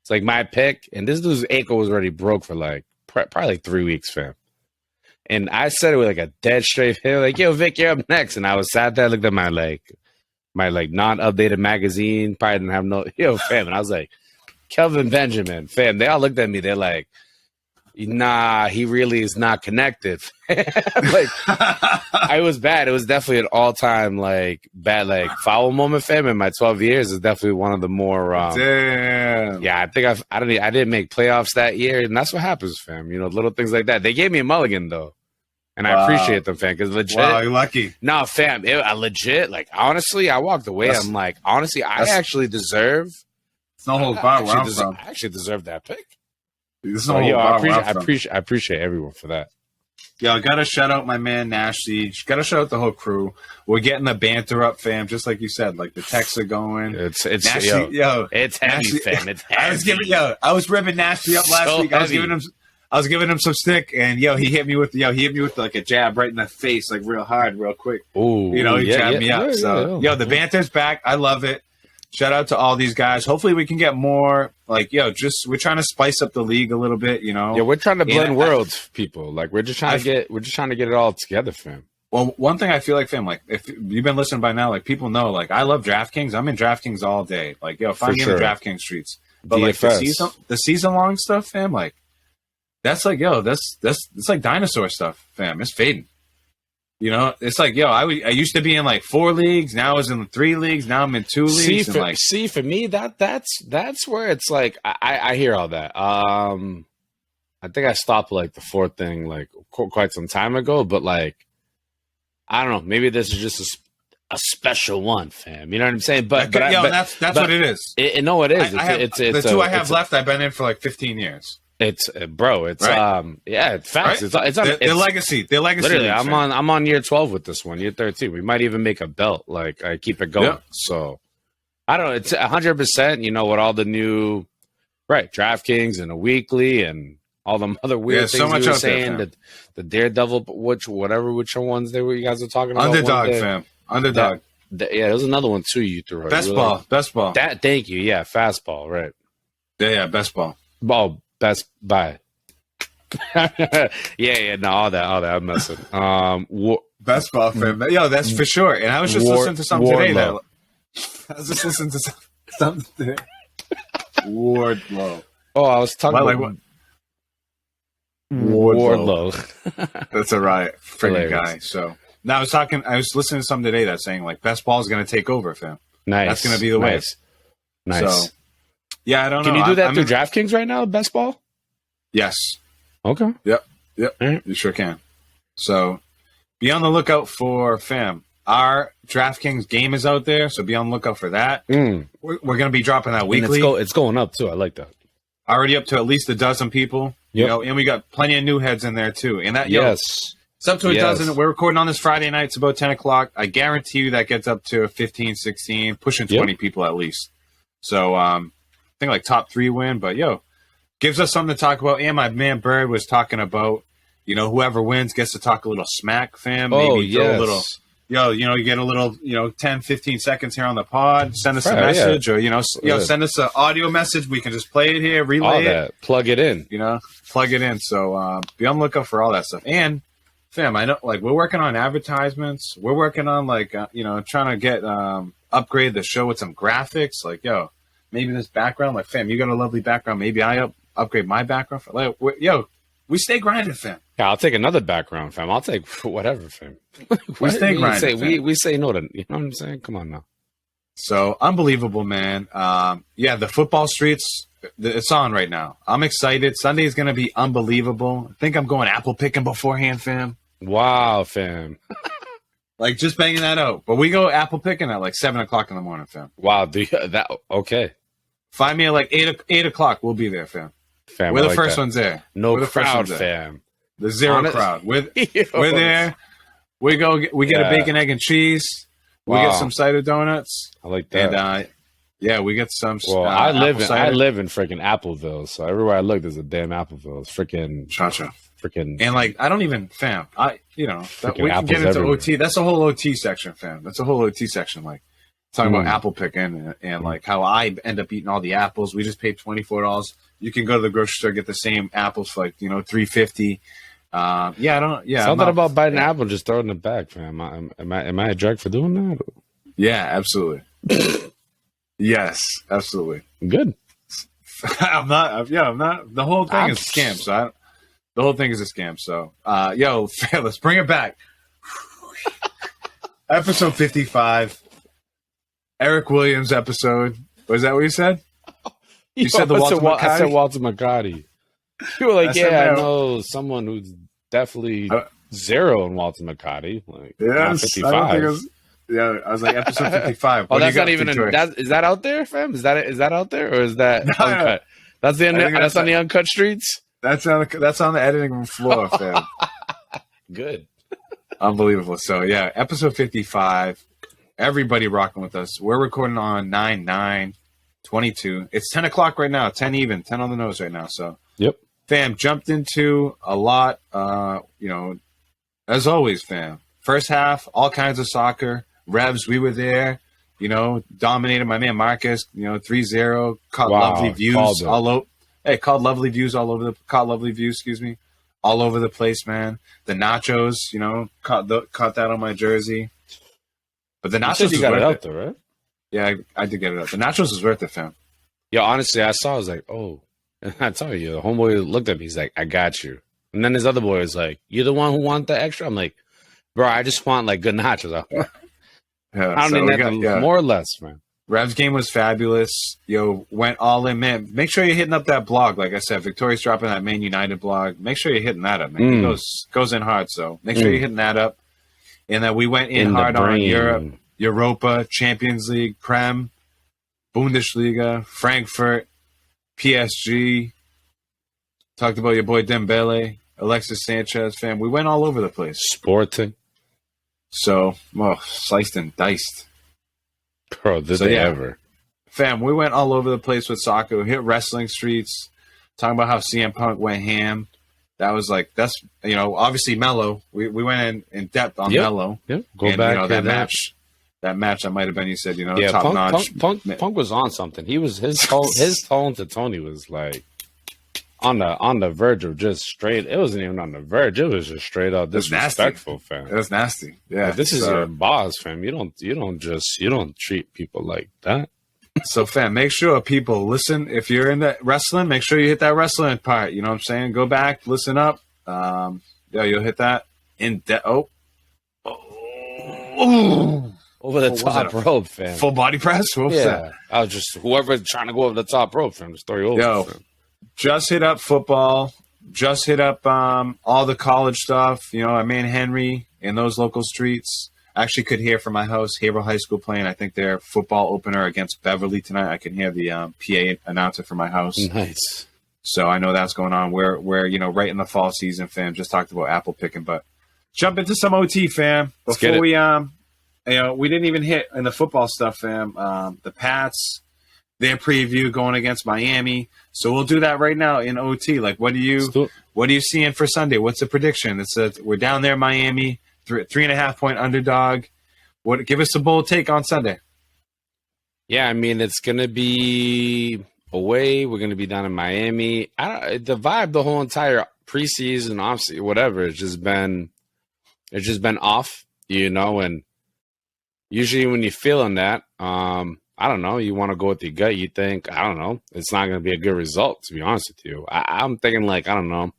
It's my pick, and this dude's ankle was already broke for probably 3 weeks, fam. And I said it with a dead straight face, yo, Vic, you're up next. And I was sat there, looked at my non-updated magazine, probably didn't have fam. And I was like, Kelvin Benjamin, fam. They all looked at me. They're like, nah, he really is not connected. I was bad. It was definitely an all-time bad foul moment, fam. In my 12 years, is definitely one of the more. Damn. Yeah, I think I didn't make playoffs that year, and that's what happens, fam. Little things like that. They gave me a mulligan though, and I appreciate them, fam. Because legit, wow, you're lucky. No, fam. I legit, honestly, I walked away. I'm honestly, I actually deserve. It's no whole bar where I'm from. I actually deserve that pick. I appreciate everyone for that. Yo, I gotta shout out my man Nasty. Gotta shout out the whole crew. We're getting the banter up, fam. Just like you said, the texts are going. It's Nasty, it's heavy, Nasty, fam. It's heavy. I was ripping Nasty up last week. I was giving him some stick, and he hit me with a jab right in the face, real hard, real quick. Ooh, he jabbed me up. The banter's back. I love it. Shout out to all these guys. Hopefully we can get more we're trying to spice up the league a little bit, Yeah, we're trying to blend worlds, people. We're just trying to get it all together, fam. Well, one thing I feel fam, if you've been listening by now, people know, I love DraftKings. I'm in DraftKings all day. Find me in the DraftKings streets. But the season long stuff, fam, that's it's like dinosaur stuff, fam. It's fading. It's I used to be in 4 leagues. Now I was in 3 leagues. Now I'm in 2 leagues. For me, that's where it's I hear all that. I think I stopped the 4th thing quite some time ago, but I don't know. Maybe this is just a special one, fam. You know what I'm saying? But that's what it is. It is. It's the 2 I have left. I've been in for 15 years. It's right. It's facts. Right? It's their legacy. Their legacy. Literally, I'm on year 12 with this one. Year 13. We might even make a belt. I keep it going. Yeah. So I don't know. It's 100%. With all the new DraftKings and a weekly and all the other weird things you were saying. The Daredevil, which ones you guys are talking about. Underdog, fam. Underdog. There's another one too. You threw out. Best ball. Thank you. Yeah, fastball. Right. Yeah. Best ball. Ball. Best Buy. No, all that. I'm messing. Best ball, fam. That's for sure. And I was just listening to something today. Wardlow. Oh, I was talking about Wardlow. That's a riot, freaking guy. So now I was listening to something today that's saying best ball is going to take over, fam. Nice. That's going to be the way. Nice. So, yeah, I don't know. Can you do that through DraftKings right now, best ball? Yes. Okay. Yep. Right. You sure can. So be on the lookout for, fam. Our DraftKings game is out there, so be on the lookout for that. We're going to be dropping that weekly. And it's going up, too. I like that. Already up to at least a dozen people. Yep. And we got plenty of new heads in there, too. And that, it's up to a dozen. We're recording on this Friday night. It's about 10 o'clock. I guarantee you that gets up to 15, 16, pushing 20 people at least. So, I think top 3 win, but gives us something to talk about. And my man Bird was talking about, whoever wins gets to talk a little smack, fam. Maybe throw a little, you get a little, 10, 15 seconds here on the pod. Send us a message or, send us an audio message. We can just play it here, relay it. Plug it in. Plug it in. So be on the lookout for all that stuff. And, fam, I know, we're working on advertisements. We're working on, trying to get, upgrade the show with some graphics. Maybe this background, fam, you got a lovely background. Maybe I upgrade my background. We stay grinding, fam. Yeah, I'll take another background, fam. I'll take whatever, fam. We stay grinding. We say no to, you know what I'm saying? Come on now. So unbelievable, man. Yeah, the football streets, it's on right now. I'm excited. Sunday is going to be unbelievable. I think I'm going apple picking beforehand, fam. Wow, fam. Like just banging that out. But we go apple picking at like 7:00 in the morning, fam. Wow, okay. Find me at like 8:00. We'll be there, fam. Fam, We're I the like first that. ones there. No We're the first crowd, ones there. fam. The zero crowd. We're there. We get a bacon, egg, and cheese. We Wow. get some cider donuts. I like that. And yeah, we get some. Well, I live in freaking Appleville, so everywhere I look, there's a damn Appleville. It's freaking Cha-cha. freaking. And like, I don't even, fam. We can apples get into everywhere. OT. That's a whole OT section, fam. That's a whole OT section. Like talking about apple picking and like how I end up eating all the apples. We just paid $24. You can go to the grocery store, get the same apples for like $3.50. Something about biting an apple and just throwing it in the back, fam. Am I a jerk for doing that? Yeah, absolutely. Yes, absolutely. Good. I'm not. The whole thing is a scam. So the whole thing is a scam. So, let's bring it back. Episode 55. Eric Williams episode. Was that what you said? You said the Walter McCarty? I said Walter McCarty. You were like, I I know someone who's definitely zero in Walter McCarty. Like, yes, 55. I don't think it was. Yeah, I was like episode 55. Oh, that's not even. Is that out there, fam? Is that out there, or is that uncut? That's on the uncut streets. That's on the editing room floor, fam. Good, unbelievable. So yeah, episode 55. Everybody rocking with us. We're recording on 9/9/22. It's 10:00 right now. 10 even. 10 on the nose right now. So yep, fam, jumped into a lot. As always, fam. First half, all kinds of soccer. Revs, we were there, dominated my man Marcus, 3-0, caught lovely views all over. Hey, caught lovely views all over all over the place, man. The nachos, caught that on my jersy. But the nachos, you got it out there, right? Yeah, I did get it out. The nachos is worth it, fam. Yeah, honestly, I was like, oh, and I tell you, the homeboy looked at me, he's like, I got you. And then his other boy was like, you the one who want the extra? I'm like, bro, I just want like good nachos out there. Yeah, I don't need that more or less, man. Revs game was fabulous. Went all in, man. Make sure you're hitting up that blog. Like I said, Victoria's dropping that Man United blog. Make sure you're hitting that up, man. It goes in hard, so make sure you're hitting that up. And then we went in hard on Europe, Europa, Champions League, Prem, Bundesliga, Frankfurt, PSG. Talked about your boy Dembele, Alexis Sanchez, fam. We went all over the place. Sporting. So, sliced and diced. Bro, ever. Fam, we went all over the place with soccer. We hit wrestling streets. Talking about how CM Punk went ham. That was like, obviously Mello. We went in depth on Mello. Yep. Go back. That match. That match, that might have been, you said, yeah, top notch. Punk was on something. He was his tone to Tony was like on the verge of just straight. It wasn't even on the verge. It was just straight up disrespectful, fam. It was nasty. Yeah, like, this is your boss, fam. You don't treat people like that. So, fam, make sure people listen. If you're into wrestling, make sure you hit that wrestling part. You know what I'm saying? Go back, listen up. You'll hit that in depth. Over the top rope, fam. Full body press? What was that? I was just whoever's trying to go over the top rope, fam. Just throw you over. Fam. Just hit up football. Just hit up all the college stuff. Our man Henry in those local streets. I actually could hear from my house, Haverhill High School playing. I think their football opener against Beverly tonight. I can hear the PA announcer from my house. Nice. So I know that's going on. We're right in the fall season, fam. Just talked about apple picking, but jump into some OT, fam. Before we we didn't even hit in the football stuff, fam. The Pats, their preview going against Miami. So we'll do that right now in OT. Like, what are you seeing for Sunday? What's the prediction? We're down there, Miami, 3.5-point underdog. Give us a bold take on Sunday. Yeah, I mean, it's gonna be away. We're gonna be down in Miami. The vibe, the whole entire preseason, obviously, whatever, it's just been off, and usually when you're feeling that, I don't know, you want to go with your gut. You think, I don't know, it's not going to be a good result, to be honest with you. I'm thinking like, I don't know,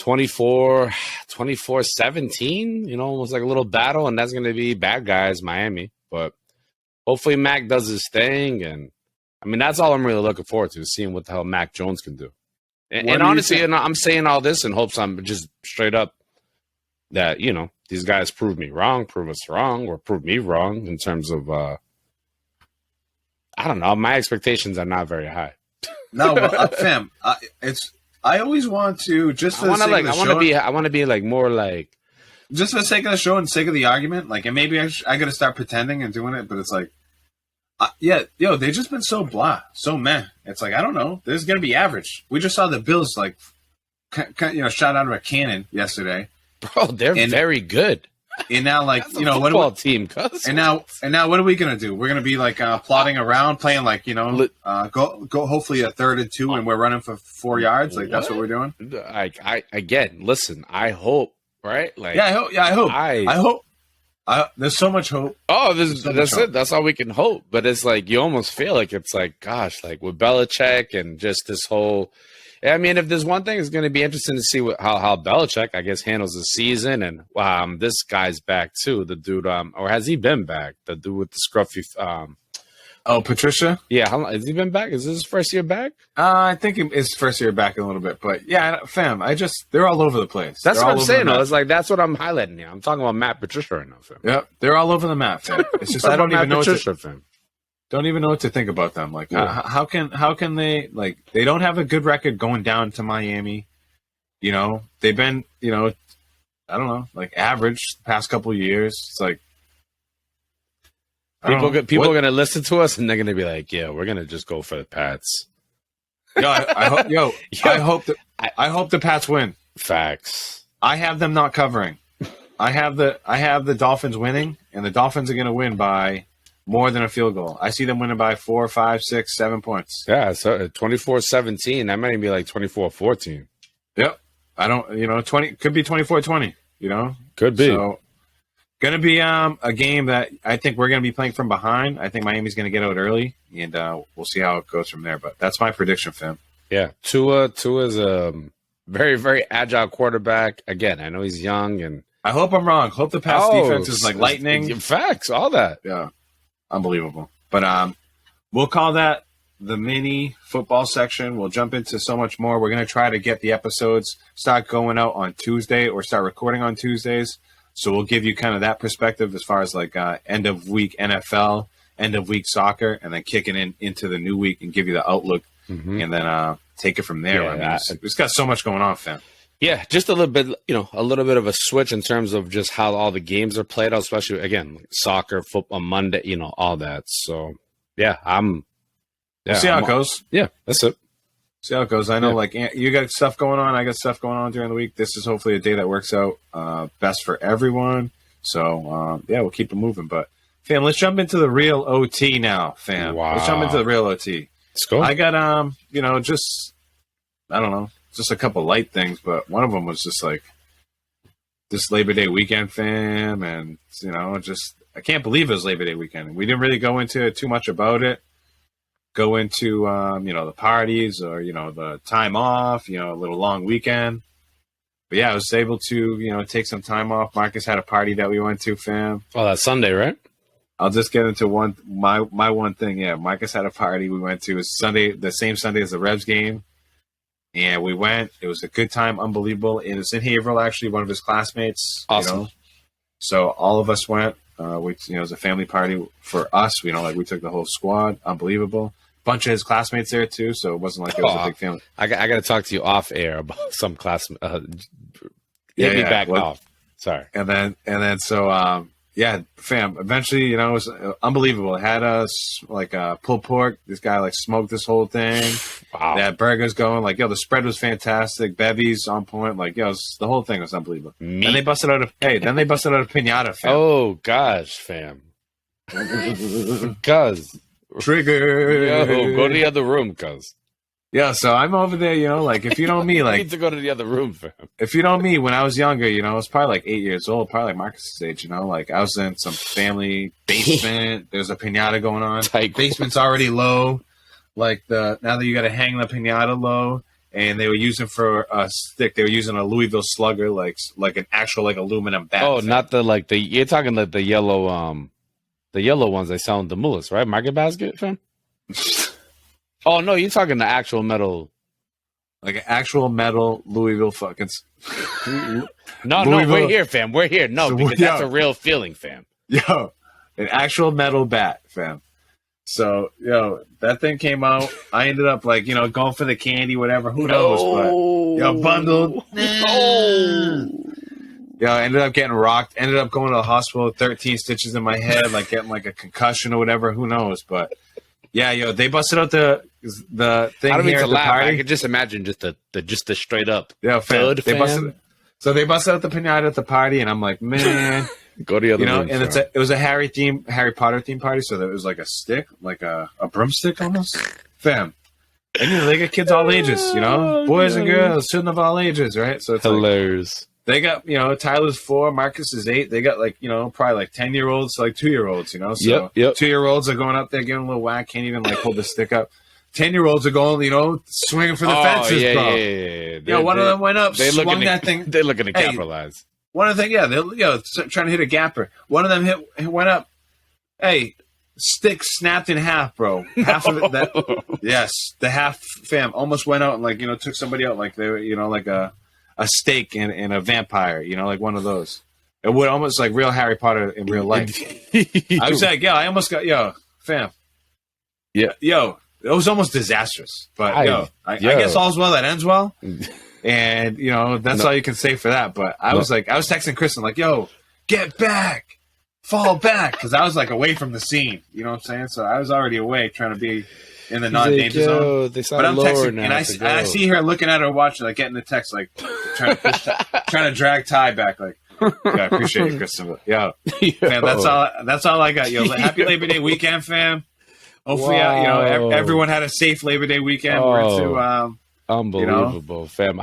24-17, almost like a little battle, and that's going to be bad guys, Miami. But hopefully Mac does his thing, and I mean that's all I'm really looking forward to, seeing what the hell Mac Jones can do. And honestly, I'm saying all this in hopes I'm just straight up that these guys prove me wrong, prove us wrong, or prove me wrong in terms of I don't know. My expectations are not very high. No, well, fam, I always want to I want to be like more like just for the sake of the show and sake of the argument, like, and maybe I got to start pretending and doing it, but it's like, they've just been so blah, so meh. It's like, I don't know, this is gonna be average. We just saw the Bills like, shot out of a cannon yesterday, bro. They're very good. And now, like, football team, cuz. And now, what are we gonna do? We're gonna be like plodding around, playing like go hopefully a 3rd and 2, and we're running for 4 yards. Like that's what we're doing. I again, listen. I hope, right? Like, I hope. There's so much hope. Oh, that's it. That's all we can hope. But it's like you almost feel like it's like, gosh, like with Belichick and just this whole. I mean, if there's one thing, it's going to be interesting to see how Belichick, I guess, handles the season. And this guy's back too. The dude, or has he been back? The dude with the scruffy. Patricia. Yeah, has he been back? Is this his first year back? I think it's first year back a little bit, but yeah, fam. They're all over the place. That's what I'm saying. Though. It's like that's what I'm highlighting here. I'm talking about Matt Patricia right now, fam. Yep, they're all over the map, fam. It's just I don't even know. Fam. Don't even know what to think about them. Like, how can they, like, they don't have a good record going down to Miami. They've been, I don't know, like average the past couple of years. It's like people are going to listen to us and they're going to be like, yeah, we're going to just go for the Pats. I hope the Pats win. Facts. I have them not covering. I have the Dolphins winning, and the Dolphins are going to win by more than a field goal. I see them winning by 4, 5, 6, 7 points. Yeah, so 24-17. That might even be like 24-14. Yep. I don't, 20 could be 24-20. Could be. So, gonna be a game that I think we're gonna be playing from behind. I think Miami's gonna get out early, and we'll see how it goes from there. But that's my prediction, fam. Yeah, Tua's a very, very agile quarterback. Again, I know he's young, and I hope I'm wrong. Hope the Pats defense is like lightning. Facts, all that. Yeah. Unbelievable. But we'll call that the mini football section. We'll jump into so much more. We're going to try to get the episodes start going out on Tuesday or start recording on Tuesdays. So we'll give you kind of that perspective as far as like end of week NFL, end of week soccer, and then kicking into the new week and give you the outlook and then take it from there. Yeah, I mean, it's got so much going on, fam. Yeah, just a little bit of a switch in terms of just how all the games are played out, especially, again, like soccer, football, Monday, all that. So, yeah, we'll see how it goes. Yeah, that's it. See how it goes. I know, like, you got stuff going on. I got stuff going on during the week. This is hopefully a day that works out best for everyone. So, we'll keep it moving. But, fam, let's jump into the real OT now, fam. Wow. Let's jump into the real OT. Let's go. I got, I don't know. Just a couple light things, but one of them was just like this Labor Day weekend, fam, and I can't believe it was Labor Day weekend. We didn't really go into too much about it. Go into the parties or the time off, a little long weekend. But yeah, I was able to take some time off. Marcus had a party that we went to, fam. Oh, that's Sunday, right? I'll just get into my one thing. Yeah, Marcus had a party we went to. It was Sunday, the same Sunday as the Revs game. And we went. It was a good time, unbelievable. It was in Haverhill, actually, one of his classmates. Awesome. So all of us went. It was a family party for us. We took the whole squad. Unbelievable. Bunch of his classmates there too. So it wasn't like it was a big family. I got to talk to you off air about some classmates. Hit me back off. Sorry. And then so fam. Eventually, it was unbelievable. It had us like pulled pork. This guy like smoked this whole thing. Wow. They had burgers going. Like, the spread was fantastic. Bevies on point. Like, the whole thing was unbelievable. Then they busted out a pinata, fam. Oh gosh, fam. Cuz trigger. Yo, go to the other room, cuz. Yeah, so I'm over there, if you know me, like... I need to go to the other room, fam. If you know me, when I was younger, I was probably like 8 years old, probably like Marcus's age, like I was in some family basement. There's a pinata going on. Basement's already low. Like now that you got to hang the pinata low, and they were using for a stick. They were using a Louisville Slugger, like an actual like aluminum bat. Oh, not you're talking the yellow The yellow ones they sell in the mullahs, right? Market basket, fam. Oh no, you're talking the actual metal. Like an actual metal Louisville fucking. No, Louisville. we're here, fam. We're here. No, So, because that's a real feeling, fam. Yo, an actual metal bat, fam. So, that thing came out. I ended up like, going for the candy, whatever. Who knows? But bundled. I ended up getting rocked. Ended up going to the hospital with 13 stitches in my head, like getting like a concussion or whatever. Who knows? But yeah, they busted out the thing I don't mean here to at the laugh. party. I could just imagine just the straight up. Yeah, fam. Thud, They busted out the pinata at the party, and I'm like, man. Go to the other room, and it was a Harry Potter themed party, so there was like a stick, like a broomstick almost. Fam. And they got kids all ages, boys and girls, children of all ages, right? So it's hilarious. Like, they got, Tyler's 4, Marcus is 8. They got like, probably like 10-year-olds to like 2-year-olds, So Yep. 2-year-olds are going up there giving a little whack, can't even like hold the stick up. 10-year-olds are going, swinging for the fences, bro. Yeah. One of them went up, swung that thing. They're looking to capitalize. One of the things, they're trying to hit a gapper. One of them went up. Hey, stick snapped in half, bro. Half of it. Yes, the half, fam, almost went out and like took somebody out like they were like a steak and a vampire. Like one of those. It would almost like real Harry Potter in real life. I was like, I almost got fam. Yeah, it was almost disastrous. But I guess all's well that ends well. And, that's all you can say for that. But I was texting Kristen, like, yo, get back, fall back. Because I was, like, away from the scene. You know what I'm saying? So I was already away trying to be in the non-danger zone. But I'm texting, and I see her looking at her watch, like, getting the text, like, trying to drag Ty back, like, I appreciate it, Kristen. But, man, that's all I got. Happy Labor Day weekend, fam. Hopefully, everyone had a safe Labor Day weekend. We're to, unbelievable, fam.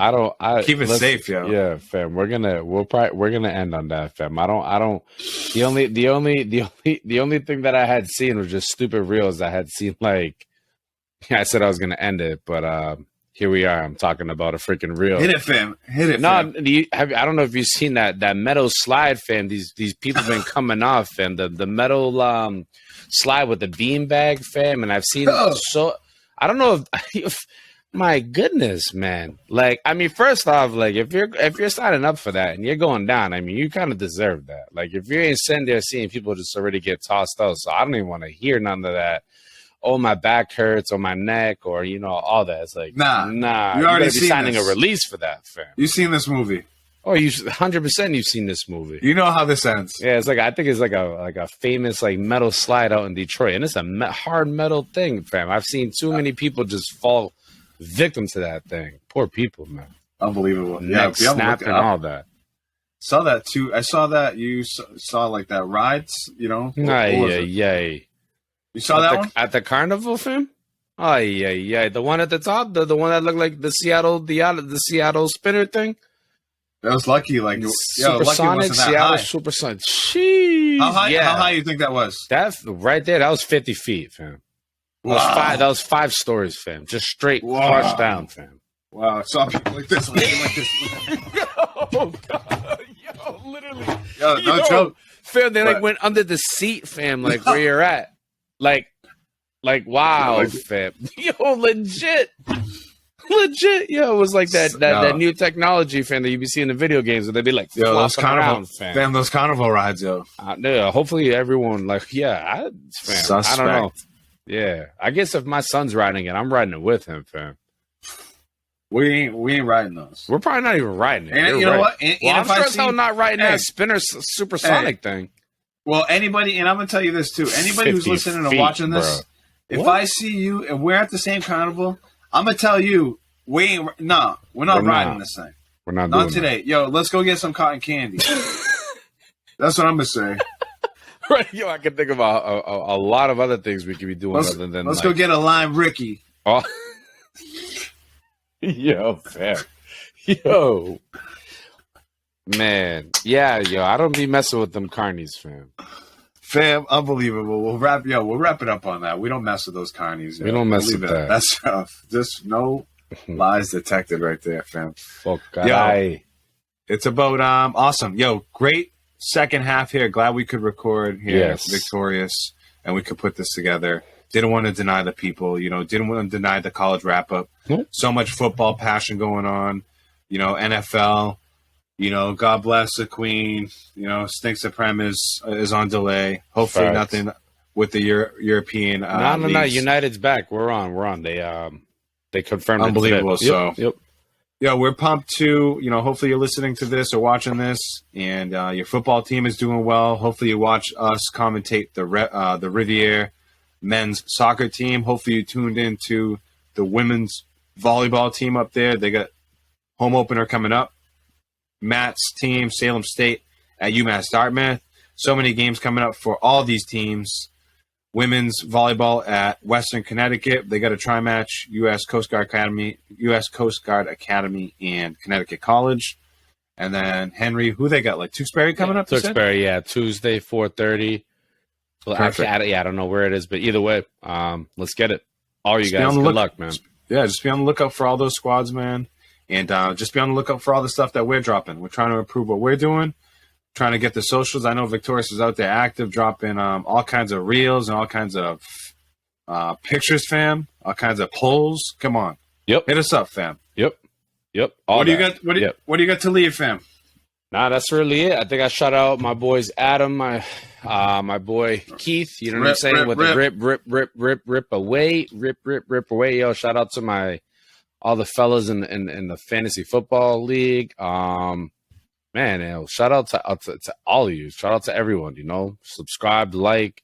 Keep it safe, yo. Yeah, fam. We're gonna end on that, fam. I don't. The only thing that I had seen was just stupid reels. I had seen like, I said I was gonna end it, but here we are. I'm talking about a freaking reel. Hit it, fam. Fam. I don't know if you've seen that metal slide, fam. These people been coming off, fam. The metal slide with the beanbag, fam. And I've seen so. I don't know if my goodness, man. Like, I mean, first off, like if you're signing up for that and you're going down, I mean, you kind of deserve that. Like, if you're in sitting there seeing people just already get tossed out, so I don't even want to hear none of that. Oh, my back hurts, or my neck, or all that. It's like, nah. You already be signing a release for that, fam. You seen this movie? Oh, you 100% you've seen this movie. You know how this ends. Yeah, it's like I think it's like a famous like metal slide out in Detroit, and it's a hard metal thing, fam. I've seen too many people just fall victim to that thing. Poor people, man. Unbelievable. Neck snapping and all that. Saw that too. I saw that. You saw like that rides, Yeah. You saw that one at the carnival, fam. Oh yeah. The one at the top, the one that looked like the Seattle spinner thing. That was lucky. Like Supersonic, Seattle Supersonic. Jeez. How high you think that was? That right there. That was 50 feet, fam. That was 5 stories, fam. Just straight crushed down, fam. Wow, I saw people like this. Oh, God. Yo, literally. Yo, no joke. Fam, they went under the seat, fam, like where you're at. Like, wow, fam. Yo, legit. Yo, it was like that new technology, fam, that you be seeing in the video games where they'd be like flopping around, fam. Damn, those carnival rides, yo. Hopefully everyone, I don't know. Yeah, I guess if my son's riding it, I'm riding it with him, fam. We ain't riding those. We're probably not even riding it. And you know what? And I'm sure not riding that spinner supersonic thing. Well, anybody, and I'm gonna tell you this too. Anybody who's listening and watching this, if I see you and we're at the same carnival, I'm gonna tell you we're not riding this thing. We're not doing today. That. Yo, let's go get some cotton candy. That's what I'm gonna say. Right, yo, I can think of a lot of other things we could be doing other than. Let's go get a lime Ricky. Oh, yo, fair. Yo, man, yeah, yo, I don't be messing with them carnies, fam. Fam, unbelievable. We'll wrap it up on that. We don't mess with those carnies. We don't mess with that. That's rough. Just no lies detected right there, fam. Fuck, guy. It's about awesome. Yo, great second half here. Glad we could record here, Yes. victorious, and we could put this together. Didn't want to deny the people, didn't want to deny the college wrap-up. Nope. So much football passion going on, NFL, God bless the Queen, Stink Supreme is on delay. Hopefully Facts. nothing with the European No. leagues. United's back. We're on. They confirmed it Unbelievable. today. So, Yep. yeah, we're pumped too. Hopefully you're listening to this or watching this, and your football team is doing well. Hopefully you watch us commentate the Riviere men's soccer team. Hopefully you tuned into the women's volleyball team up there. They got home opener coming up. Matt's team, Salem State at UMass Dartmouth. So many games coming up for all these teams. Women's volleyball at Western Connecticut. They got a tri-match, U.S. Coast Guard Academy, and Connecticut College. And then Henry, who they got? Like Tewksbury coming up? you said? Tewksbury, Tuesday, 4:30. Well, actually, I don't know where it is, but either way, let's get it. All you guys, good luck, man. Yeah, just be on the lookout for all those squads, man. And just be on the lookout for all the stuff that we're dropping. We're trying to improve what we're doing. Trying to get the socials. I know Victorious is out there active, dropping all kinds of reels and all kinds of pictures, fam. All kinds of polls. Come on, Yep. hit us up, fam. Yep. What do you got? What do you got to leave, fam? Nah, that's really it. I think I shout out my boys Adam, my boy Keith. You know what I'm saying? With the rip away. Yo, shout out to all the fellas in the fantasy football league. Man, shout out to all of you. Shout out to everyone. Subscribe, like.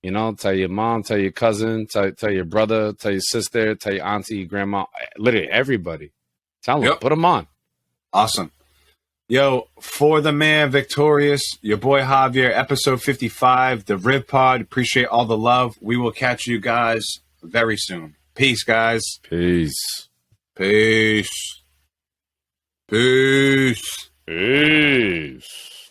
Tell your mom, tell your cousin, tell your brother, tell your sister, tell your auntie, your grandma, literally everybody. Tell them, put them on. Awesome. Yo, for the man, Victorious, your boy Javier, episode 55, the Rib Pod. Appreciate all the love. We will catch you guys very soon. Peace, guys. Peace. Peace. Peace. Peace.